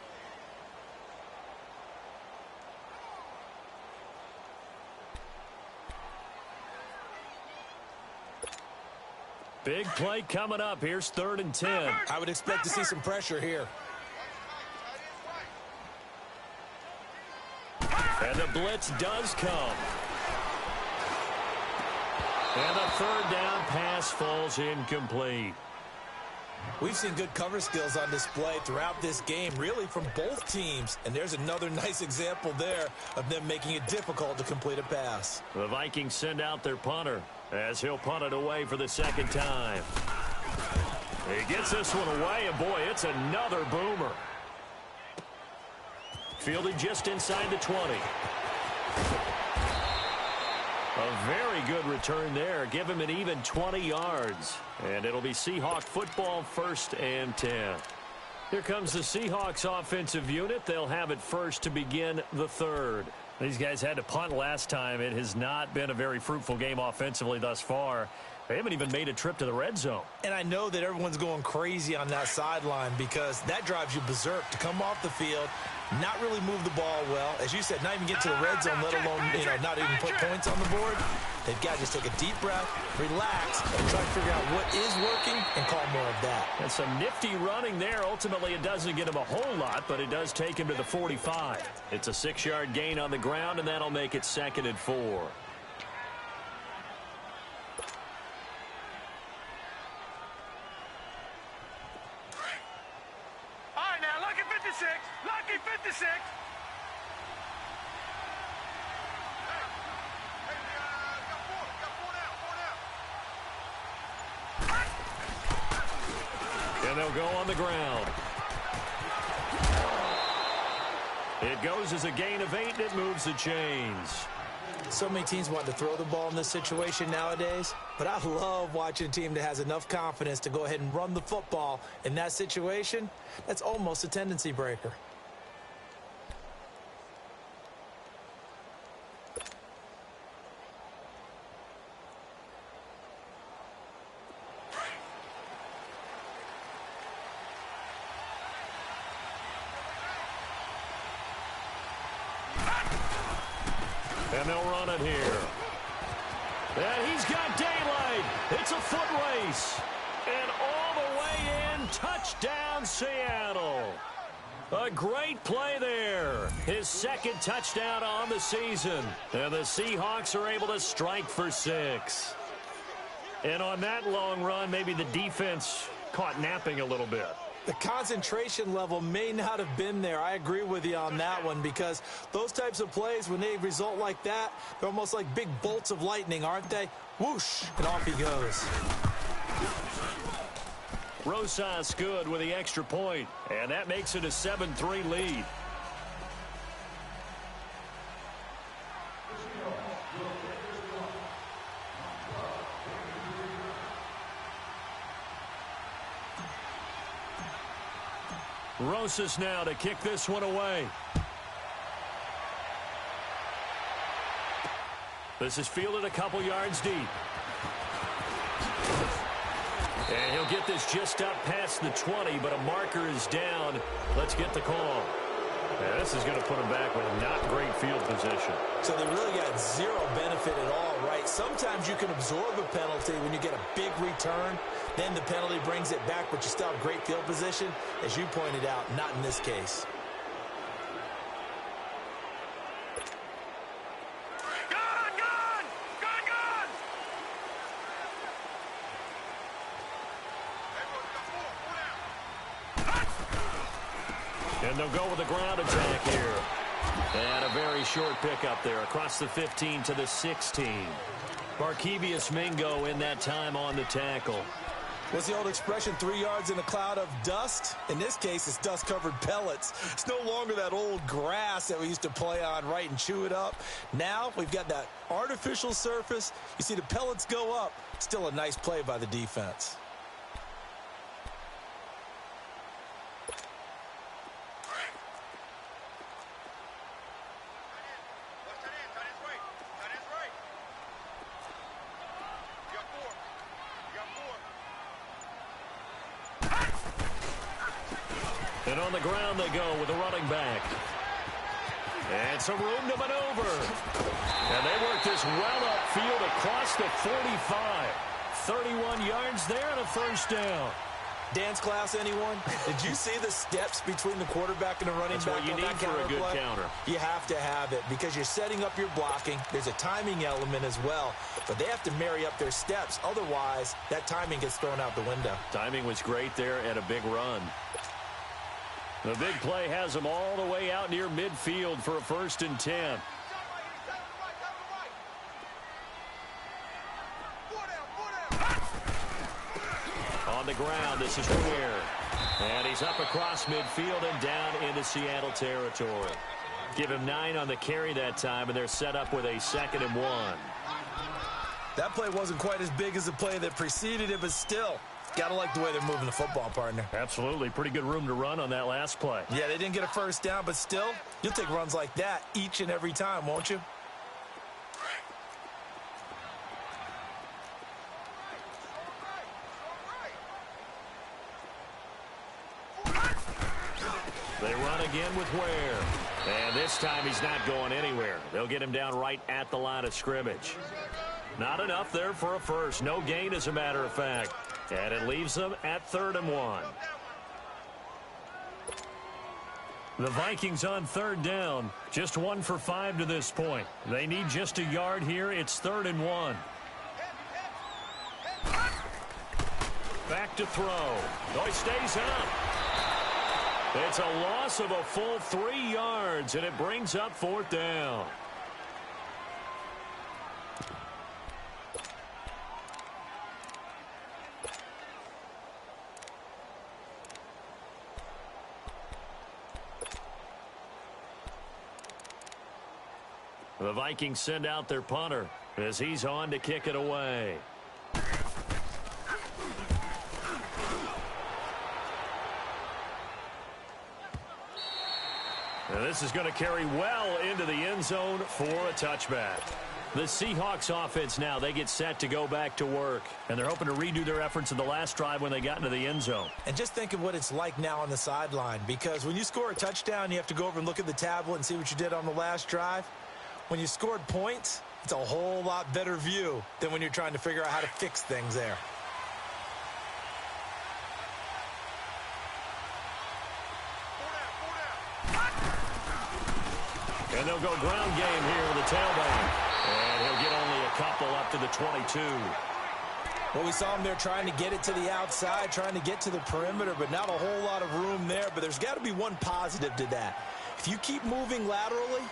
Speaker 4: Big play coming up. Here's 3rd and 10.
Speaker 5: I would expect to see some pressure here.
Speaker 4: And the blitz does come. And the 3rd down pass falls incomplete.
Speaker 5: We've seen good cover skills on display throughout this game, really from both teams. And there's another nice example there of them making it difficult to complete a pass.
Speaker 4: The Vikings send out their punter as he'll punt it away for the 2nd time. He gets this one away, and boy, it's another boomer. Fielded just inside the 20. A very good return there. Give him an even 20 yards. And it'll be Seahawk football, 1st and 10. Here comes the Seahawks offensive unit. They'll have it first to begin the 3rd. These guys had to punt last time. It has not been a very fruitful game offensively thus far. They haven't even made a trip to the red zone.
Speaker 5: And I know that everyone's going crazy on that sideline because that drives you berserk to come off the field, not really move the ball well. As you said, not even get to the red zone, let alone, not even put points on the board. They've got to just take a deep breath, relax, and try to figure out what is working and call more of that.
Speaker 4: And some nifty running there. Ultimately, it doesn't get him a whole lot, but it does take him to the 45. It's a 6-yard gain on the ground, and that'll make it 2nd and 4.
Speaker 6: Lucky 56.
Speaker 4: And they'll go on the ground. It goes as a gain of 8, and it moves the chains.
Speaker 5: So many teams want to throw the ball in this situation nowadays, but I love watching a team that has enough confidence to go ahead and run the football in that situation. That's almost a tendency breaker.
Speaker 4: And they'll run it here. And he's got daylight. It's a foot race. And all the way in, touchdown Seattle. A great play there. His 2nd touchdown on the season. And the Seahawks are able to strike for 6. And on that long run, maybe the defense caught napping a little bit.
Speaker 5: The concentration level may not have been there. I agree with you on that one because those types of plays, when they result like that, they're almost like big bolts of lightning, aren't they? Whoosh, and off he goes.
Speaker 4: Rosas good with the extra point, and that makes it a 7-3 lead. Rosas now to kick this one away. This is fielded a couple yards deep. And he'll get this just up past the 20, but a marker is down. Let's get the call. Yeah, this is going to put him back with not great field position.
Speaker 5: So they really got zero benefit at all, right? Sometimes you can absorb a penalty when you get a big return. Then the penalty brings it back, but you still have great field position. As you pointed out, not in this case.
Speaker 4: And they'll go with a ground attack here. And a very short pickup there across the 15 to the 16. Barkevius Mingo in that time on the tackle.
Speaker 5: What's the old expression, 3 yards in a cloud of dust? In this case, it's dust-covered pellets. It's no longer that old grass that we used to play on, right, and chew it up. Now we've got that artificial surface. You see the pellets go up. Still a nice play by the defense.
Speaker 4: And on the ground they go with a running back. And some room to maneuver. And they work this well upfield across the 45. 31 yards there and a first down.
Speaker 5: Dance class, anyone? Did you see the steps between the quarterback and the running
Speaker 4: back?
Speaker 5: That's
Speaker 4: what you need for a good counter.
Speaker 5: You have to have it because you're setting up your blocking. There's a timing element as well, but they have to marry up their steps. Otherwise, that timing gets thrown out the window.
Speaker 4: Timing was great there and a big run. The big play has them all the way out near midfield for a 1st and 10. On the ground, this is Ware. And he's up across midfield and down into Seattle territory. Give him 9 on the carry that time, and they're set up with a 2nd and 1.
Speaker 5: That play wasn't quite as big as the play that preceded it, but still, gotta like the way they're moving the football, partner.
Speaker 4: Absolutely. Pretty good room to run on that last play.
Speaker 5: Yeah, they didn't get a first down, but still, you'll take runs like that each and every time, won't you?
Speaker 4: They run again with Ware. And this time he's not going anywhere. They'll get him down right at the line of scrimmage. Not enough there for a first. No gain, as a matter of fact. And it leaves them at 3rd and 1. The Vikings on 3rd down. Just 1 for 5 to this point. They need just a yard here. It's 3rd and 1. Back to throw. Oh, he stays up. It's a loss of a full 3 yards, and it brings up 4th down. The Vikings send out their punter as he's on to kick it away. And this is going to carry well into the end zone for a touchback. The Seahawks offense now, they get set to go back to work. And they're hoping to redo their efforts in the last drive when they got into the end zone.
Speaker 5: And just think of what it's like now on the sideline. Because when you score a touchdown, you have to go over and look at the tablet and see what you did on the last drive. When you scored points, it's a whole lot better view than when you're trying to figure out how to fix things there.
Speaker 4: And they'll go ground game here with the tailback. And he'll get only a couple up to the 22.
Speaker 5: Well, we saw him there trying to get it to the outside, trying to get to the perimeter, but not a whole lot of room there. But there's got to be one positive to that. If you keep moving laterally,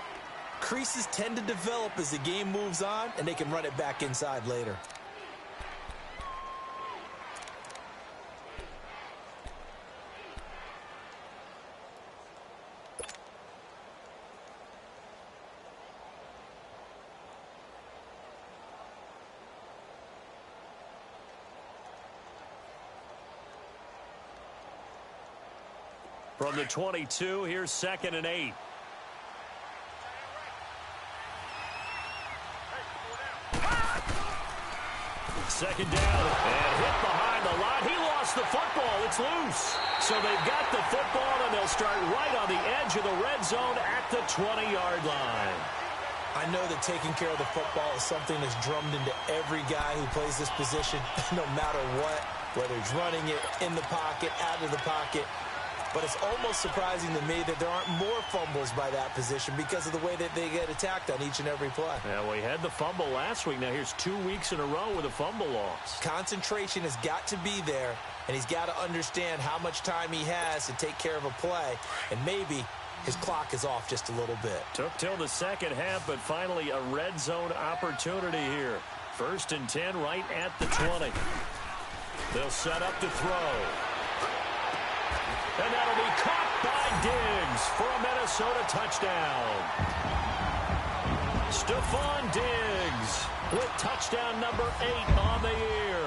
Speaker 5: creases tend to develop as the game moves on, and they can run it back inside later.
Speaker 4: From the 22, here's 2nd and 8. Second down, and hit behind the line. He lost the football. It's loose. So they've got the football, and they'll start right on the edge of the red zone at the 20-yard line.
Speaker 5: I know that taking care of the football is something that's drummed into every guy who plays this position, no matter what, whether he's running it in the pocket, out of the pocket. But it's almost surprising to me that there aren't more fumbles by that position because of the way that they get attacked on each and every play.
Speaker 4: Yeah, we had the fumble last week. Now here's 2 weeks in a row with a fumble loss.
Speaker 5: Concentration has got to be there, and he's got to understand how much time he has to take care of a play, and maybe his clock is off just a little bit.
Speaker 4: Took till the second half, but finally a red zone opportunity here. 1st and 10 right at the 20. They'll set up to throw. And that'll be caught by Diggs for a Minnesota touchdown. Stephon Diggs with touchdown number 8 on the year.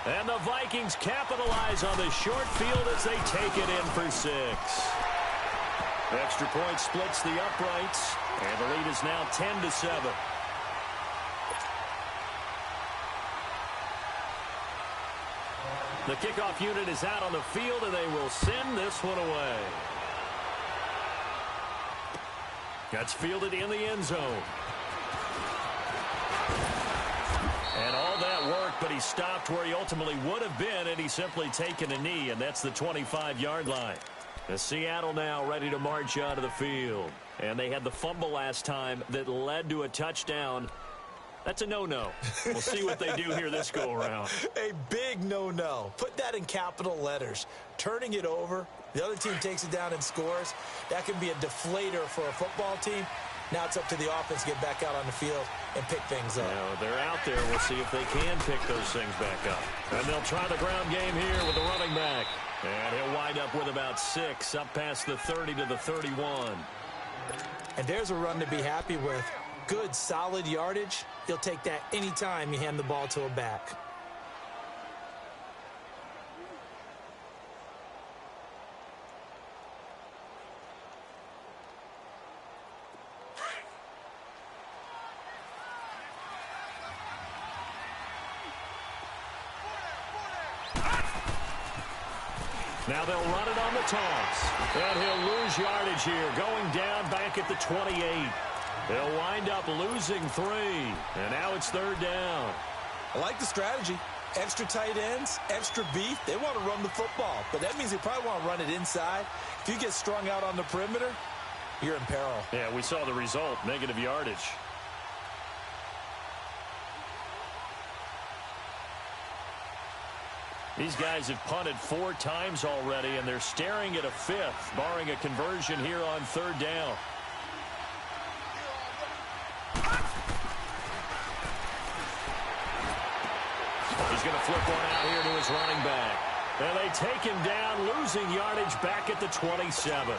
Speaker 4: And the Vikings capitalize on the short field as they take it in for 6. Extra point splits the uprights, and the lead is now 10-7. The kickoff unit is out on the field, and they will send this one away. That's fielded in the end zone. And all that work, but he stopped where he ultimately would have been, and he's simply taken a knee, and that's the 25-yard line. The Seattle now ready to march out of the field. And they had the fumble last time that led to a touchdown. That's a no-no. We'll see what they do here this go-around.
Speaker 5: A big no-no. Put that in capital letters. Turning it over, the other team takes it down and scores. That can be a deflator for a football team. Now it's up to the offense to get back out on the field and pick things up.
Speaker 4: Now, they're out there. We'll see if they can pick those things back up. And they'll try the ground game here with the running back. And he'll wind up with about 6, up past the 30 to the 31.
Speaker 5: And there's a run to be happy with. Good, solid yardage. You'll take that anytime you hand the ball to a back.
Speaker 4: Now they'll run it on the toss. And he'll lose yardage here, going down back at the 28. They'll wind up losing 3. And now it's 3rd down.
Speaker 5: I like the strategy. Extra tight ends, extra beef. They want to run the football, but that means they probably want to run it inside. If you get strung out on the perimeter, you're in peril.
Speaker 4: Yeah, we saw the result, negative yardage. These guys have punted 4 times already, and they're staring at a 5th, barring a conversion here on 3rd down. He's going to flip one out here to his running back. And they take him down, losing yardage back at the 27.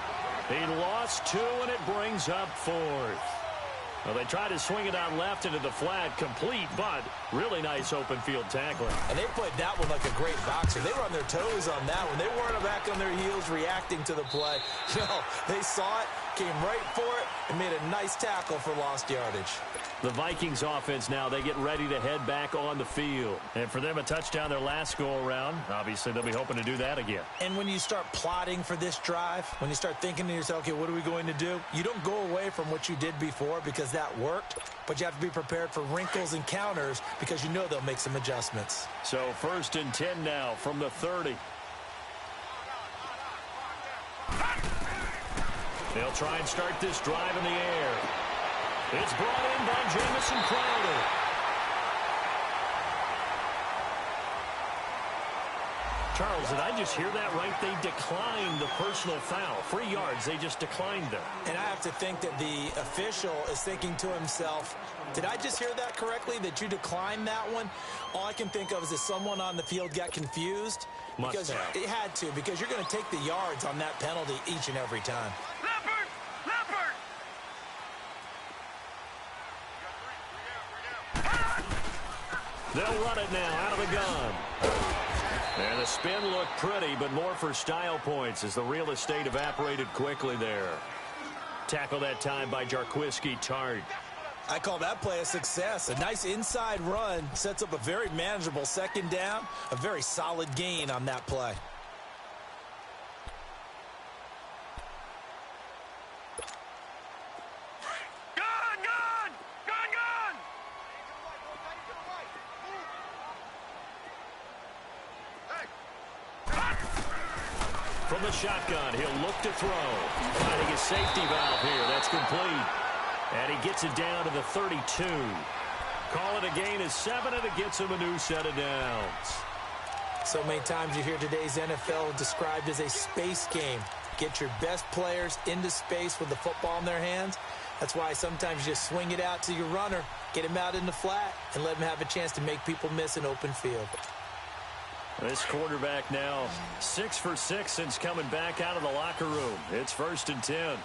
Speaker 4: He lost 2, and it brings up 4th. Well, they tried to swing it out left into the flat, complete, but really nice open field tackling.
Speaker 5: And they played that one like a great boxer. They were on their toes on that one. They weren't back on their heels reacting to the play. No, they saw it, came right for it, and made a nice tackle for lost yardage.
Speaker 4: The Vikings offense now, they get ready to head back on the field. And for them, a touchdown their last go-around. Obviously, they'll be hoping to do that again.
Speaker 5: And when you start plotting for this drive, when you start thinking to yourself, okay, what are we going to do? You don't go away from what you did before because that worked, but you have to be prepared for wrinkles and counters because you know they'll make some adjustments.
Speaker 4: So 1st and 10 now from the 30. They'll try and start this drive in the air. It's brought in by Jamison Crowder. Charles, did I just hear that right? They declined the personal foul. 3 yards, they just declined them.
Speaker 5: And I have to think that the official is thinking to himself, did I just hear that correctly, that you declined that one? All I can think of is that someone on the field got confused.
Speaker 4: Must have.
Speaker 5: It had to, because you're going to take the yards on that penalty each and every time.
Speaker 6: Leopard! Leopard!
Speaker 4: They'll run it now out of the gun. And the spin looked pretty, but more for style points as the real estate evaporated quickly there. Tackle that time by Jarquiski Tart.
Speaker 5: I call that play a success. A nice inside run sets up a very manageable second down. A very solid gain on that play.
Speaker 4: From the shotgun, he'll look to throw. Finding his safety valve here. That's complete. And he gets it down to the 32. Call it a gain of 7, and it gets him a new set of downs.
Speaker 5: So many times you hear today's NFL described as a space game. Get your best players into space with the football in their hands. That's why sometimes you just swing it out to your runner, get him out in the flat, and let him have a chance to make people miss an open field.
Speaker 4: This quarterback now 6 for 6 since coming back out of the locker room. It's 1st and 10.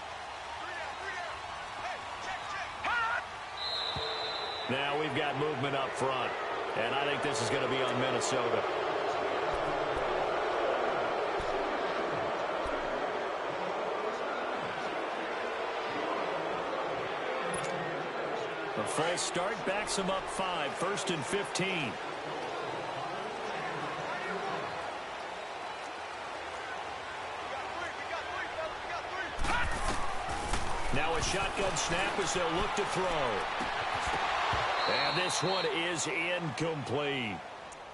Speaker 4: Now we've got movement up front, and I think this is going to be on Minnesota. A false start backs him up 5, 1st and 15. Now a shotgun snap as they'll look to throw. And this one is incomplete.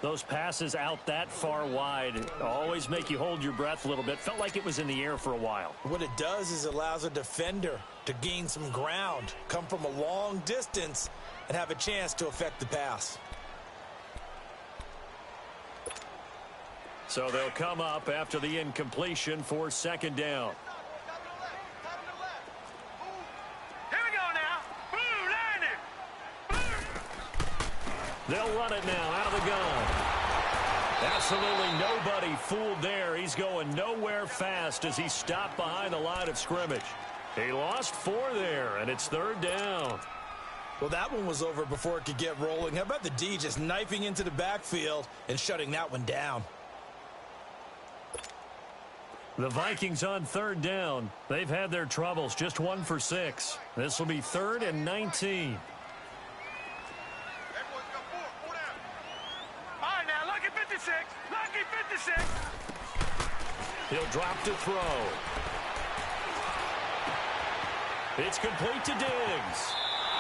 Speaker 4: Those passes out that far wide always make you hold your breath a little bit. Felt like it was in the air for a while.
Speaker 5: What it does is it allows a defender to gain some ground, come from a long distance, and have a chance to affect the pass.
Speaker 4: So they'll come up after the incompletion for 2nd down. They'll run it now out of the gun. Absolutely nobody fooled there. He's going nowhere fast as he stopped behind the line of scrimmage. He lost 4 there, and it's 3rd down.
Speaker 5: Well, that one was over before it could get rolling. How about the D just knifing into the backfield and shutting that one down?
Speaker 4: The Vikings on 3rd down. They've had their troubles, just 1 for 6. This will be 3rd and 19.
Speaker 6: Lucky 56.
Speaker 4: He'll drop to throw. It's complete to Diggs.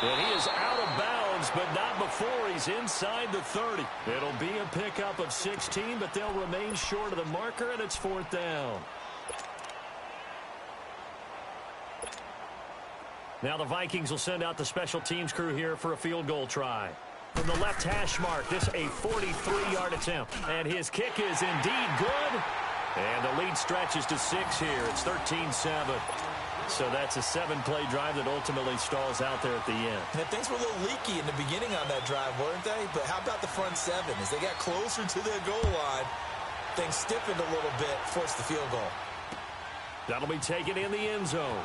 Speaker 4: And he is out of bounds, but not before he's inside the 30. It'll be a pickup of 16, but they'll remain short of the marker, and it's 4th down. Now the Vikings will send out the special teams crew here for a field goal try. From the left hash mark, this a 43-yard attempt. And his kick is indeed good. And the lead stretches to 6 here. It's 13-7. So that's a 7-play drive that ultimately stalls out there at the end.
Speaker 5: And things were a little leaky in the beginning on that drive, weren't they? But how about the front 7? As they got closer to their goal line, things stiffened a little bit, forced the field goal.
Speaker 4: That'll be taken in the end zone.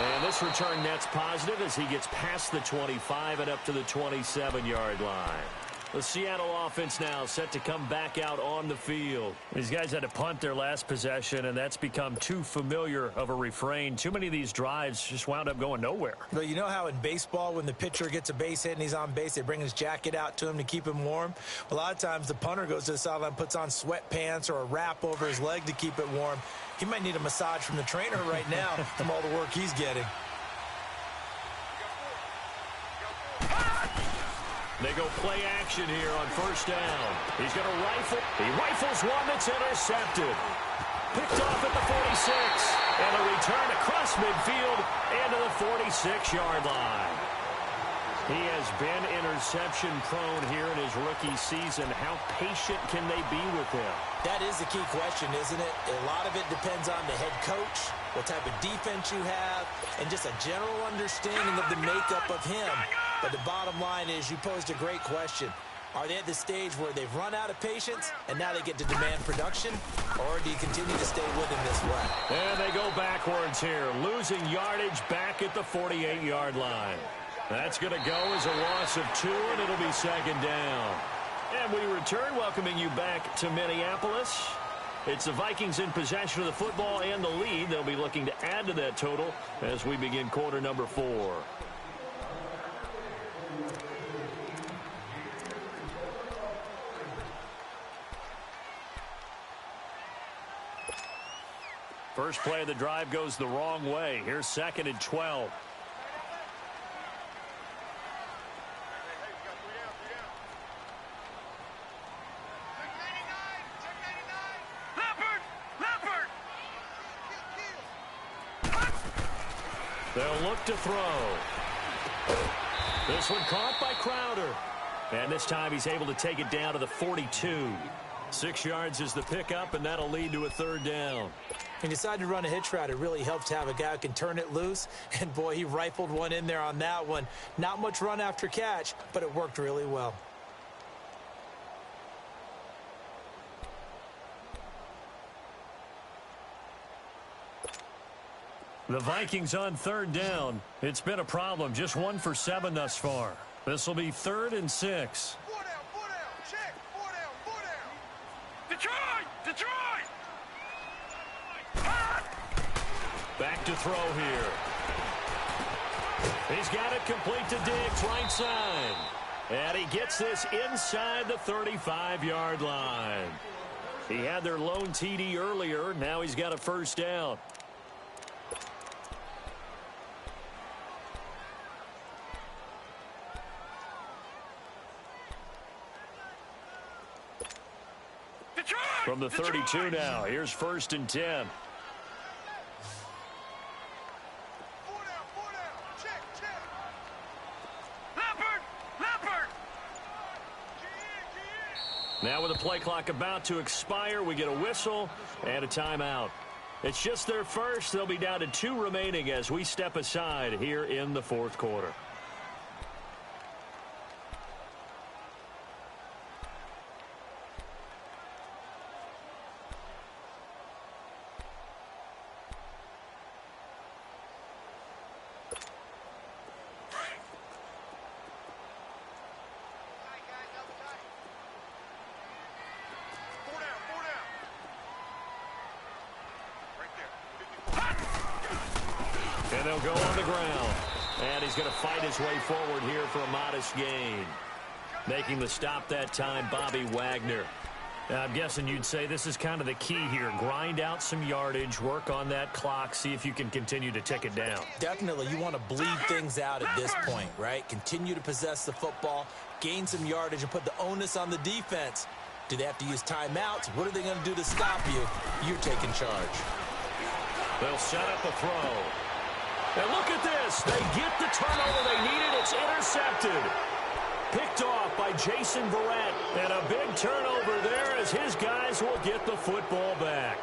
Speaker 4: And this return net's positive as he gets past the 25 and up to the 27-yard line. The Seattle offense now set to come back out on the field. These guys had to punt their last possession, and that's become too familiar of a refrain. Too many of these drives just wound up going nowhere.
Speaker 5: But you know how in baseball, when the pitcher gets a base hit and he's on base, they bring his jacket out to him to keep him warm? A lot of times the punter goes to the sideline, puts on sweatpants or a wrap over his leg to keep it warm. He might need a massage from the trainer right now from all the work he's getting.
Speaker 4: They go play action here on 1st down. He's going to rifle. He rifles one that's intercepted. Picked off at the 46. And a return across midfield into the 46-yard line. He has been interception prone here in his rookie season. How patient can they be with him?
Speaker 5: That is the key question, isn't it? A lot of it depends on the head coach, what type of defense you have, and just a general understanding of the makeup of him. But the bottom line is you posed a great question. Are they at the stage where they've run out of patience and now they get to demand production? Or do you continue to stay with him this way?
Speaker 4: And they go backwards here, losing yardage back at the 48-yard line. That's going to go as a loss of 2, and it'll be second down. And we return, welcoming you back to Minneapolis. It's the Vikings in possession of the football and the lead. They'll be looking to add to that total as we begin quarter number 4. First play of the drive goes the wrong way. Here's second and 12. They'll look to throw. This one caught by Crowder. And this time he's able to take it down to the 42. 6 yards is the pickup, and that'll lead to a third down.
Speaker 5: When you decide to run a hitch route, it really helps to have a guy who can turn it loose. And, boy, he rifled one in there on that one. Not much run after catch, but it worked really well.
Speaker 4: The Vikings on third down. It's been a problem. Just 1 for 7 thus far. This will be 3rd and 6.
Speaker 6: 4 down, 4 down. Check. 4 down, 4 down. Detroit!
Speaker 4: Back to throw here. He's got it complete to Diggs, right side. And he gets this inside the 35-yard line. He had their lone TD earlier. Now he's got a first down. From the 32 now, here's 1st and 10.
Speaker 6: 4 down, 4 down. Check. Leopard!
Speaker 4: Now with the play clock about to expire, we get a whistle and a timeout. It's just their first. They'll be down to 2 remaining as we step aside here in the 4th quarter. And they'll go on the ground. And he's going to fight his way forward here for a modest gain. Making the stop that time, Bobby Wagner. Now, I'm guessing you'd say this is kind of the key here. Grind out some yardage, work on that clock, see if you can continue to tick it down.
Speaker 5: Definitely, you want to bleed things out at this point, right? Continue to possess the football, gain some yardage, and put the onus on the defense. Do they have to use timeouts? What are they going to do to stop you? You're taking charge.
Speaker 4: They'll set up a throw. And look at this. They get the turnover they needed. It's intercepted. Picked off by Jason Verrett. And a big turnover there as his guys will get the football back.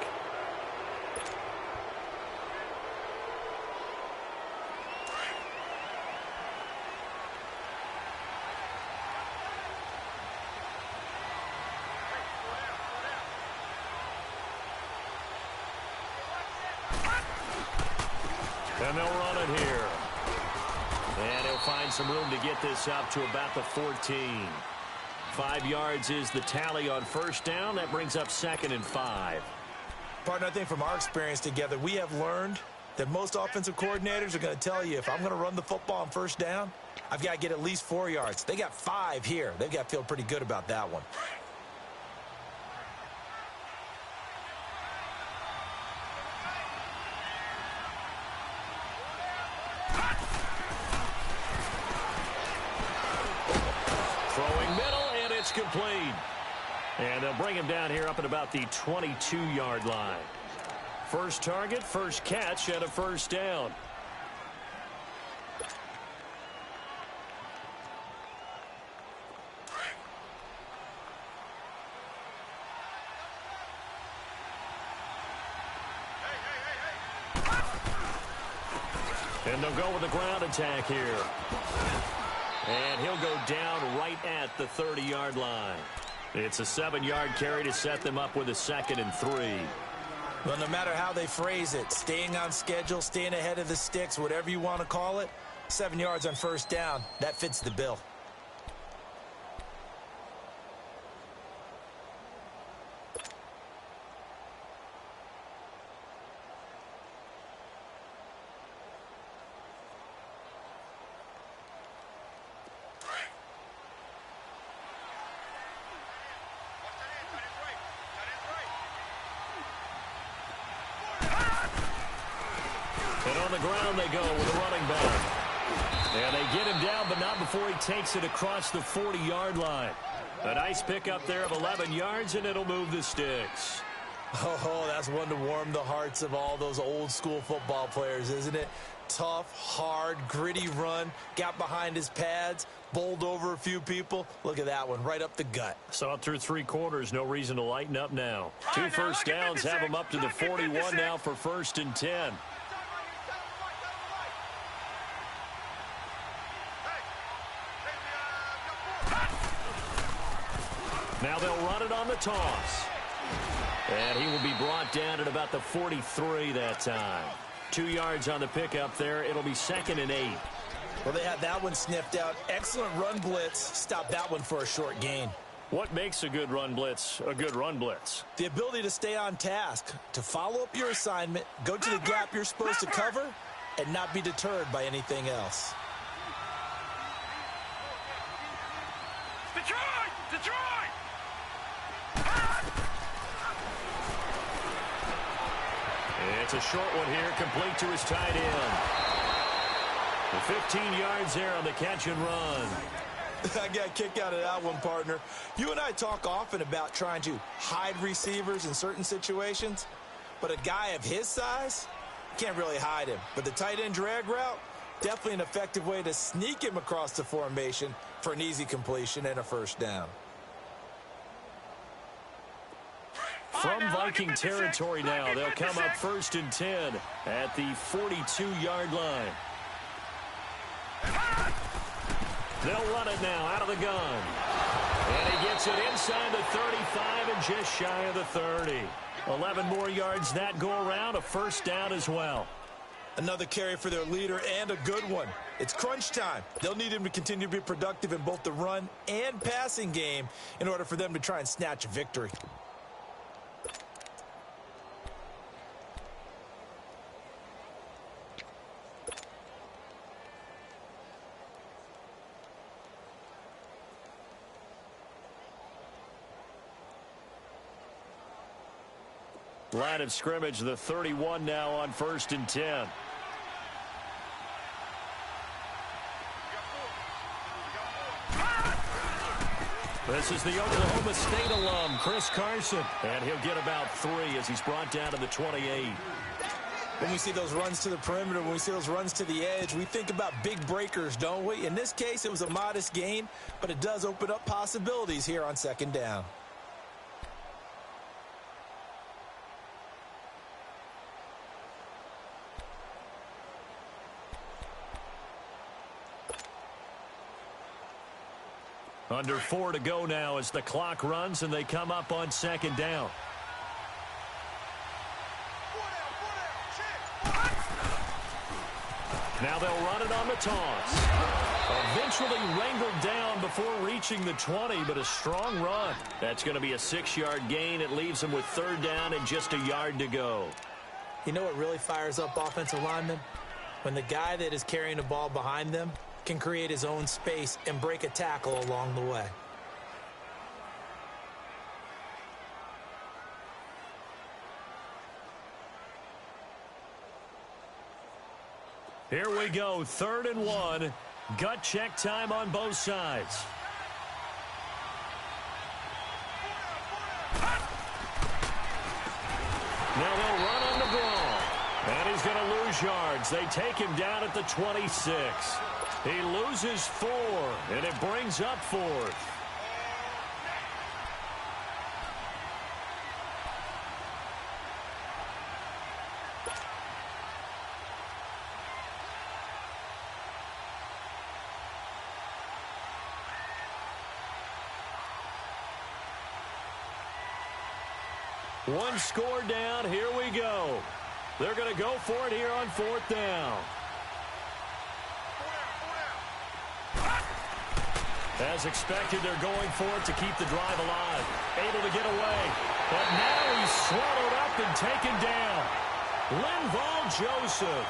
Speaker 4: And they'll run it here. And he'll find some room to get this up to about the 14. 5 yards is the tally on first down. That brings up 2nd and 5.
Speaker 5: Partner, I think from our experience together, we have learned that most offensive coordinators are going to tell you, if I'm going to run the football on first down, I've got to get at least 4 yards. They got 5 here. They've got to feel pretty good about that one.
Speaker 4: Complete. And they'll bring him down here up at about the 22-yard line. First target, first catch, and a first down. And they'll go with the ground attack here. And he'll go down right at the 30-yard line. It's a 7-yard carry to set them up with a 2nd and 3.
Speaker 5: Well, no matter how they phrase it, staying on schedule, staying ahead of the sticks, whatever you want to call it, 7 yards on first down. That fits the bill.
Speaker 4: And on the ground they go with a running back. And they get him down, but not before he takes it across the 40-yard line. A nice pickup there of 11 yards, and it'll move the sticks.
Speaker 5: Oh, that's one to warm the hearts of all those old-school football players, isn't it? Tough, hard, gritty run, got behind his pads, bowled over a few people. Look at that one, right up the gut.
Speaker 4: Saw it through 3 quarters, no reason to lighten up now. 2 first downs have him up to the 41 now for 1st and 10. Now they'll run it on the toss. And he will be brought down at about the 43 that time. 2 yards on the pickup there. It'll be 2nd and 8.
Speaker 5: Well, they had that one sniffed out. Excellent run blitz. Stop that one for a short gain.
Speaker 4: What makes a good run blitz a good run blitz?
Speaker 5: The ability to stay on task, to follow up your assignment, go to the gap you're supposed to cover, and not be deterred by anything else.
Speaker 6: Detroit! Detroit!
Speaker 4: It's a short one here, complete to his tight end. The 15 yards there on the catch and run.
Speaker 5: I got a kick out of that one, partner. You and I talk often about trying to hide receivers in certain situations, but a guy of his size, can't really hide him. But the tight end drag route, definitely an effective way to sneak him across the formation for an easy completion and a first down.
Speaker 4: From Viking territory now, they'll come up 1st and 10 at the 42-yard line. They'll run it now out of the gun. And he gets it inside the 35 and just shy of the 30. 11 more yards that go around, a first down as well.
Speaker 5: Another carry for their leader and a good one. It's crunch time. They'll need him to continue to be productive in both the run and passing game in order for them to try and snatch a victory.
Speaker 4: Line of scrimmage, the 31 now on 1st and 10. This is the Oklahoma State alum, Chris Carson. And he'll get about 3 as he's brought down to the 28.
Speaker 5: When we see those runs to the perimeter, when we see those runs to the edge, we think about big breakers, don't we? In this case, it was a modest gain, but it does open up possibilities here on 2nd down.
Speaker 4: Under 4 to go now as the clock runs and they come up on 2nd down. Now they'll run it on the toss. Eventually wrangled down before reaching the 20, but a strong run. That's going to be a 6-yard gain. It leaves them with 3rd down and just a yard to go.
Speaker 5: You know what really fires up offensive linemen? When the guy that is carrying the ball behind them can create his own space and break a tackle along the way.
Speaker 4: Here we go, 3rd and 1. Gut check time on both sides. Now they'll run on the draw. And he's going to lose yards. They take him down at the 26. He loses 4, and it brings up 4th. One score down. Here we go. They're going to go for it here on 4th down. As expected, they're going for it to keep the drive alive. Able to get away. But now he's swallowed up and taken down. Linval Joseph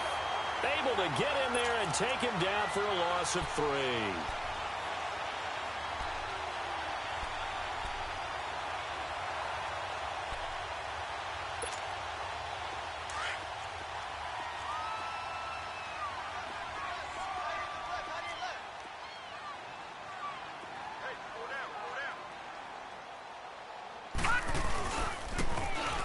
Speaker 4: able to get in there and take him down for a loss of 3.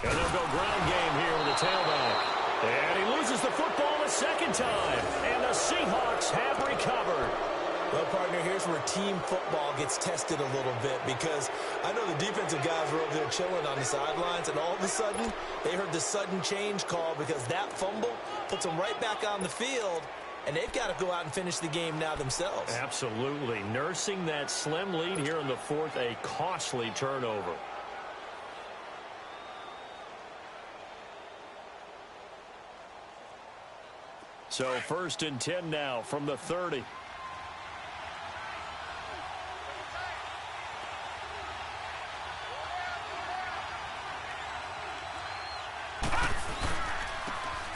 Speaker 4: And they'll go ground game here with the tailback. And he loses the football a second time. And the Seahawks have recovered.
Speaker 5: Well, partner, here's where team football gets tested a little bit, because I know the defensive guys were over there chilling on the sidelines, and all of a sudden, they heard the sudden change call because that fumble puts them right back on the field, and they've got to go out and finish the game now themselves.
Speaker 4: Absolutely. Nursing that slim lead here in the fourth, a costly turnover. So 1st and 10 now from the 30.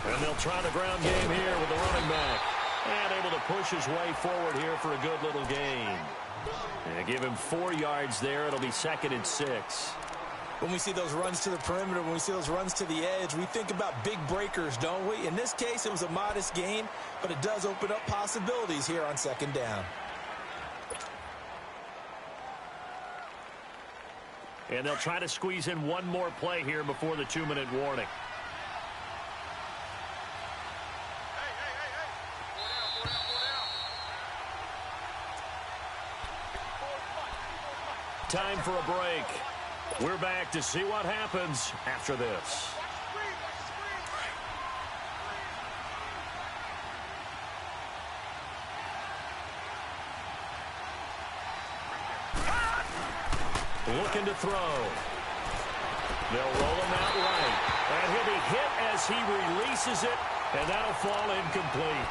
Speaker 4: And they'll try the ground game here with the running back. And able to push his way forward here for a good little gain. And give him 4 yards there. It'll be 2nd and 6.
Speaker 5: When we see those runs to the perimeter, when we see those runs to the edge, we think about big breakers, don't we? In this case, it was a modest gain, but it does open up possibilities here on 2nd down.
Speaker 4: And they'll try to squeeze in one more play here before the 2-minute warning. Time for a break. We're back to see what happens after this. Looking to throw. They'll roll him out right. And he'll be hit as he releases it, and that'll fall incomplete.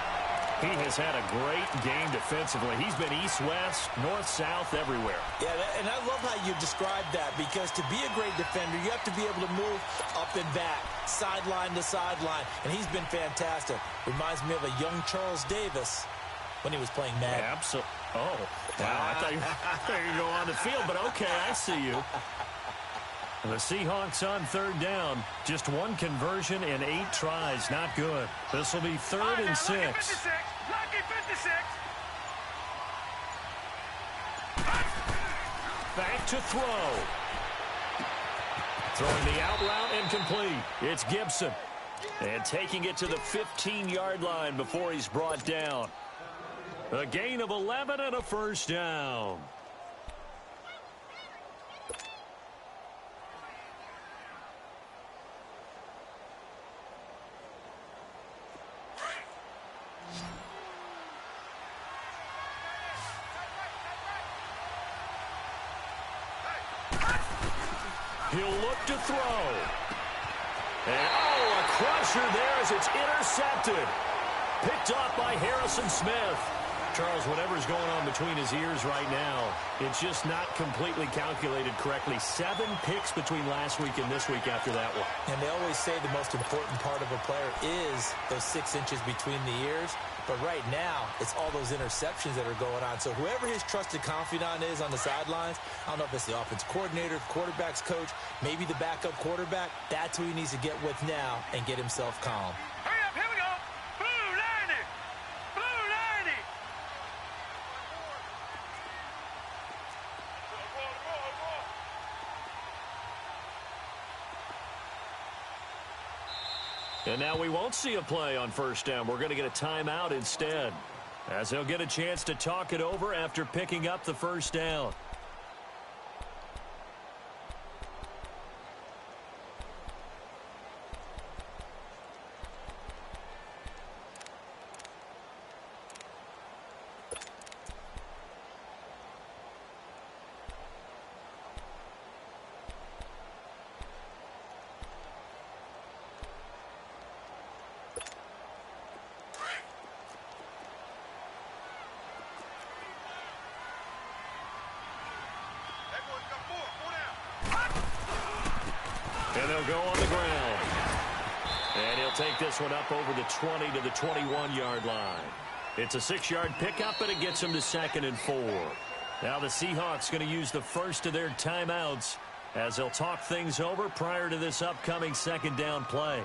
Speaker 4: He has had a great game defensively. He's been east-west, north-south, everywhere.
Speaker 5: Yeah, and I love how you described that, because to be a great defender, you have to be able to move up and back, sideline to sideline, and he's been fantastic. Reminds me of a young Charles Davis when he was playing Madden.
Speaker 4: Absolutely. Oh, wow. I thought you were going to go on the field, but okay, I see you. The Seahawks on 3rd down. Just 1 conversion in 8 tries. Not good. This will be 3rd and 6.
Speaker 6: Lucky 56.
Speaker 4: Back to throw. Throwing the out route incomplete. It's Gibson. And taking it to the 15-yard line before he's brought down. A gain of 11 and a 1st down. He'll look to throw. And, oh, a crusher there as it's intercepted. Picked off by Harrison Smith. Charles, whatever's going on between his ears right now, it's just not completely calculated correctly. 7 picks between last week and this week after that one.
Speaker 5: And they always say the most important part of a player is those 6 inches between the ears. But right now, it's all those interceptions that are going on. So whoever his trusted confidant is on the sidelines, I don't know if it's the offense coordinator, the quarterback's coach, maybe the backup quarterback, that's who he needs to get with now and get himself calm.
Speaker 6: Hurry up, here we go. Blue 90. Blue 90.
Speaker 4: And now we won't see a play on 1st down. We're going to get a timeout instead, as they'll get a chance to talk it over after picking up the 1st down. He'll go on the ground. And he'll take this one up over the 20 to the 21-yard line. It's a 6-yard pickup, and it gets him to 2nd and 4. Now the Seahawks going to use the first of their timeouts as they'll talk things over prior to this upcoming 2nd down play.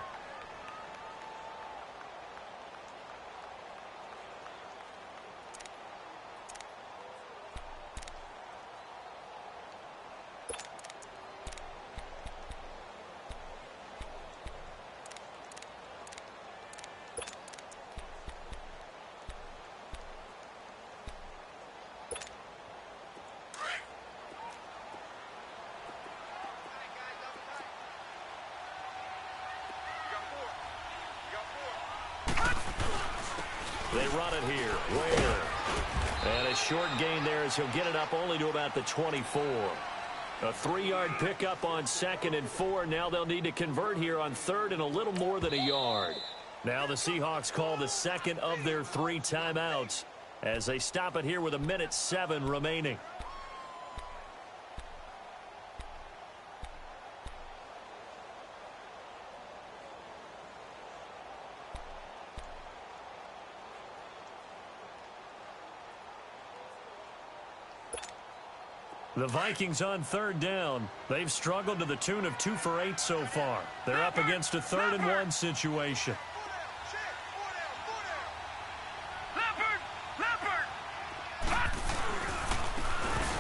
Speaker 4: They run it here. Where? And a short gain there as he'll get it up only to about the 24. A 3-yard pickup on 2nd and 4. Now they'll need to convert here on 3rd and a little more than a yard. Now the Seahawks call the 2nd of their 3 timeouts as they stop it here with 1:07 remaining. The Vikings on 3rd down. They've struggled to the tune of 2 for 8 so far. They're up against a 3rd and 1 situation.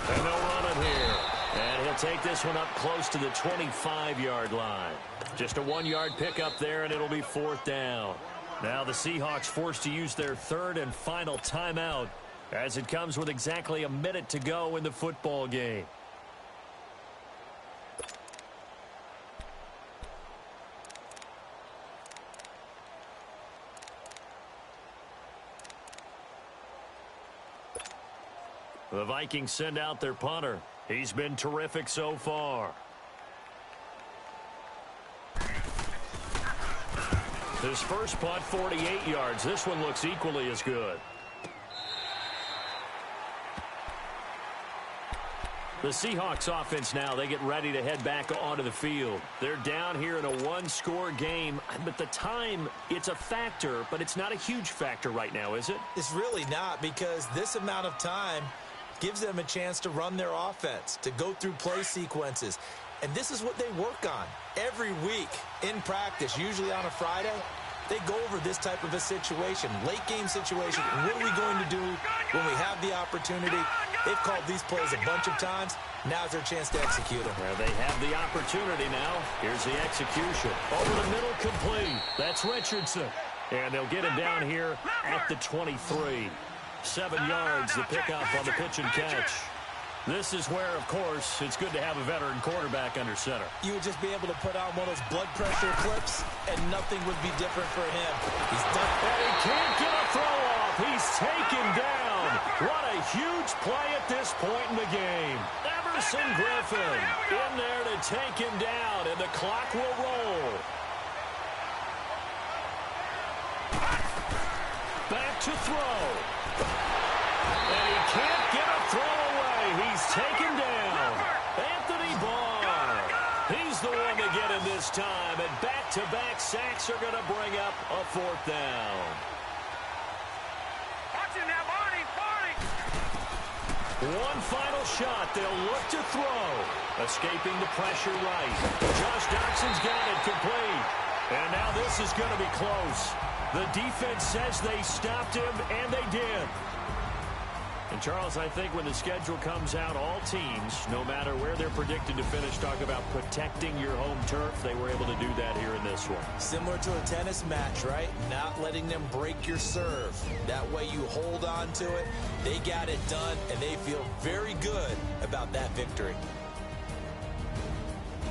Speaker 4: And they'll run it here. And he'll take this one up close to the 25-yard line. Just a 1-yard pickup there, and it'll be 4th down. Now the Seahawks forced to use their 3rd and final timeout, as it comes with exactly 1 minute to go in the football game. The Vikings send out their punter. He's been terrific so far. His first punt, 48 yards. This one looks equally as good. The Seahawks offense now, they get ready to head back onto the field. They're down here in a 1-score game, but the time, it's a factor, but it's not a huge factor right now, is it?
Speaker 5: It's really not, because this amount of time gives them a chance to run their offense, to go through play sequences. And this is what they work on every week in practice, usually on a Friday. They go over this type of a situation, late-game situation. What are we going to do when we have the opportunity? They've called these plays a bunch of times. Now's their chance to execute them.
Speaker 4: Well, they have the opportunity now. Here's the execution. Over the middle, complete. That's Richardson. And they'll get him down here at the 23. 7 yards, the pickup on the pitch and catch. This is where, of course, it's good to have a veteran quarterback under center.
Speaker 5: You would just be able to put on one of those blood pressure clips, and nothing would be different for him. He's done.
Speaker 4: And he can't get a throw off. He's taken down. What a huge play at this point in the game. Emerson Griffin in there to take him down, and the clock will roll. Back to throw. And he can't get a throw away. He's taken down. Anthony Barr. He's the one to get him this time. And back-to-back sacks are going to bring up a 4th down.
Speaker 6: Watch him now, Barney.
Speaker 4: One final shot. They'll look to throw. Escaping the pressure right. Josh Doxson's got it complete. And now this is going to be close. The defense says they stopped him, and they did. And, Charles, I think when the schedule comes out, all teams, no matter where they're predicted to finish, talk about protecting your home turf. They were able to do that here in this one.
Speaker 5: Similar to a tennis match, right? Not letting them break your serve. That way you hold on to it. They got it done, and they feel very good about that victory.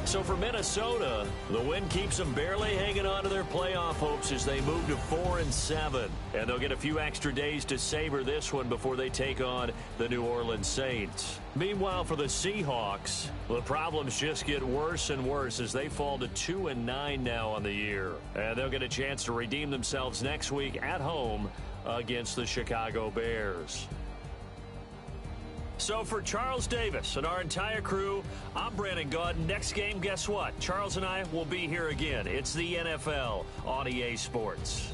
Speaker 4: So for Minnesota, the win keeps them barely hanging on to their playoff hopes as they move to 4-7. And they'll get a few extra days to savor this one before they take on the New Orleans Saints. Meanwhile, for the Seahawks, the problems just get worse and worse as they fall to 2-9 now on the year. And they'll get a chance to redeem themselves next week at home against the Chicago Bears. So for Charles Davis and our entire crew, I'm Brandon Gaud. Next game, guess what? Charles and I will be here again. It's the NFL on EA Sports.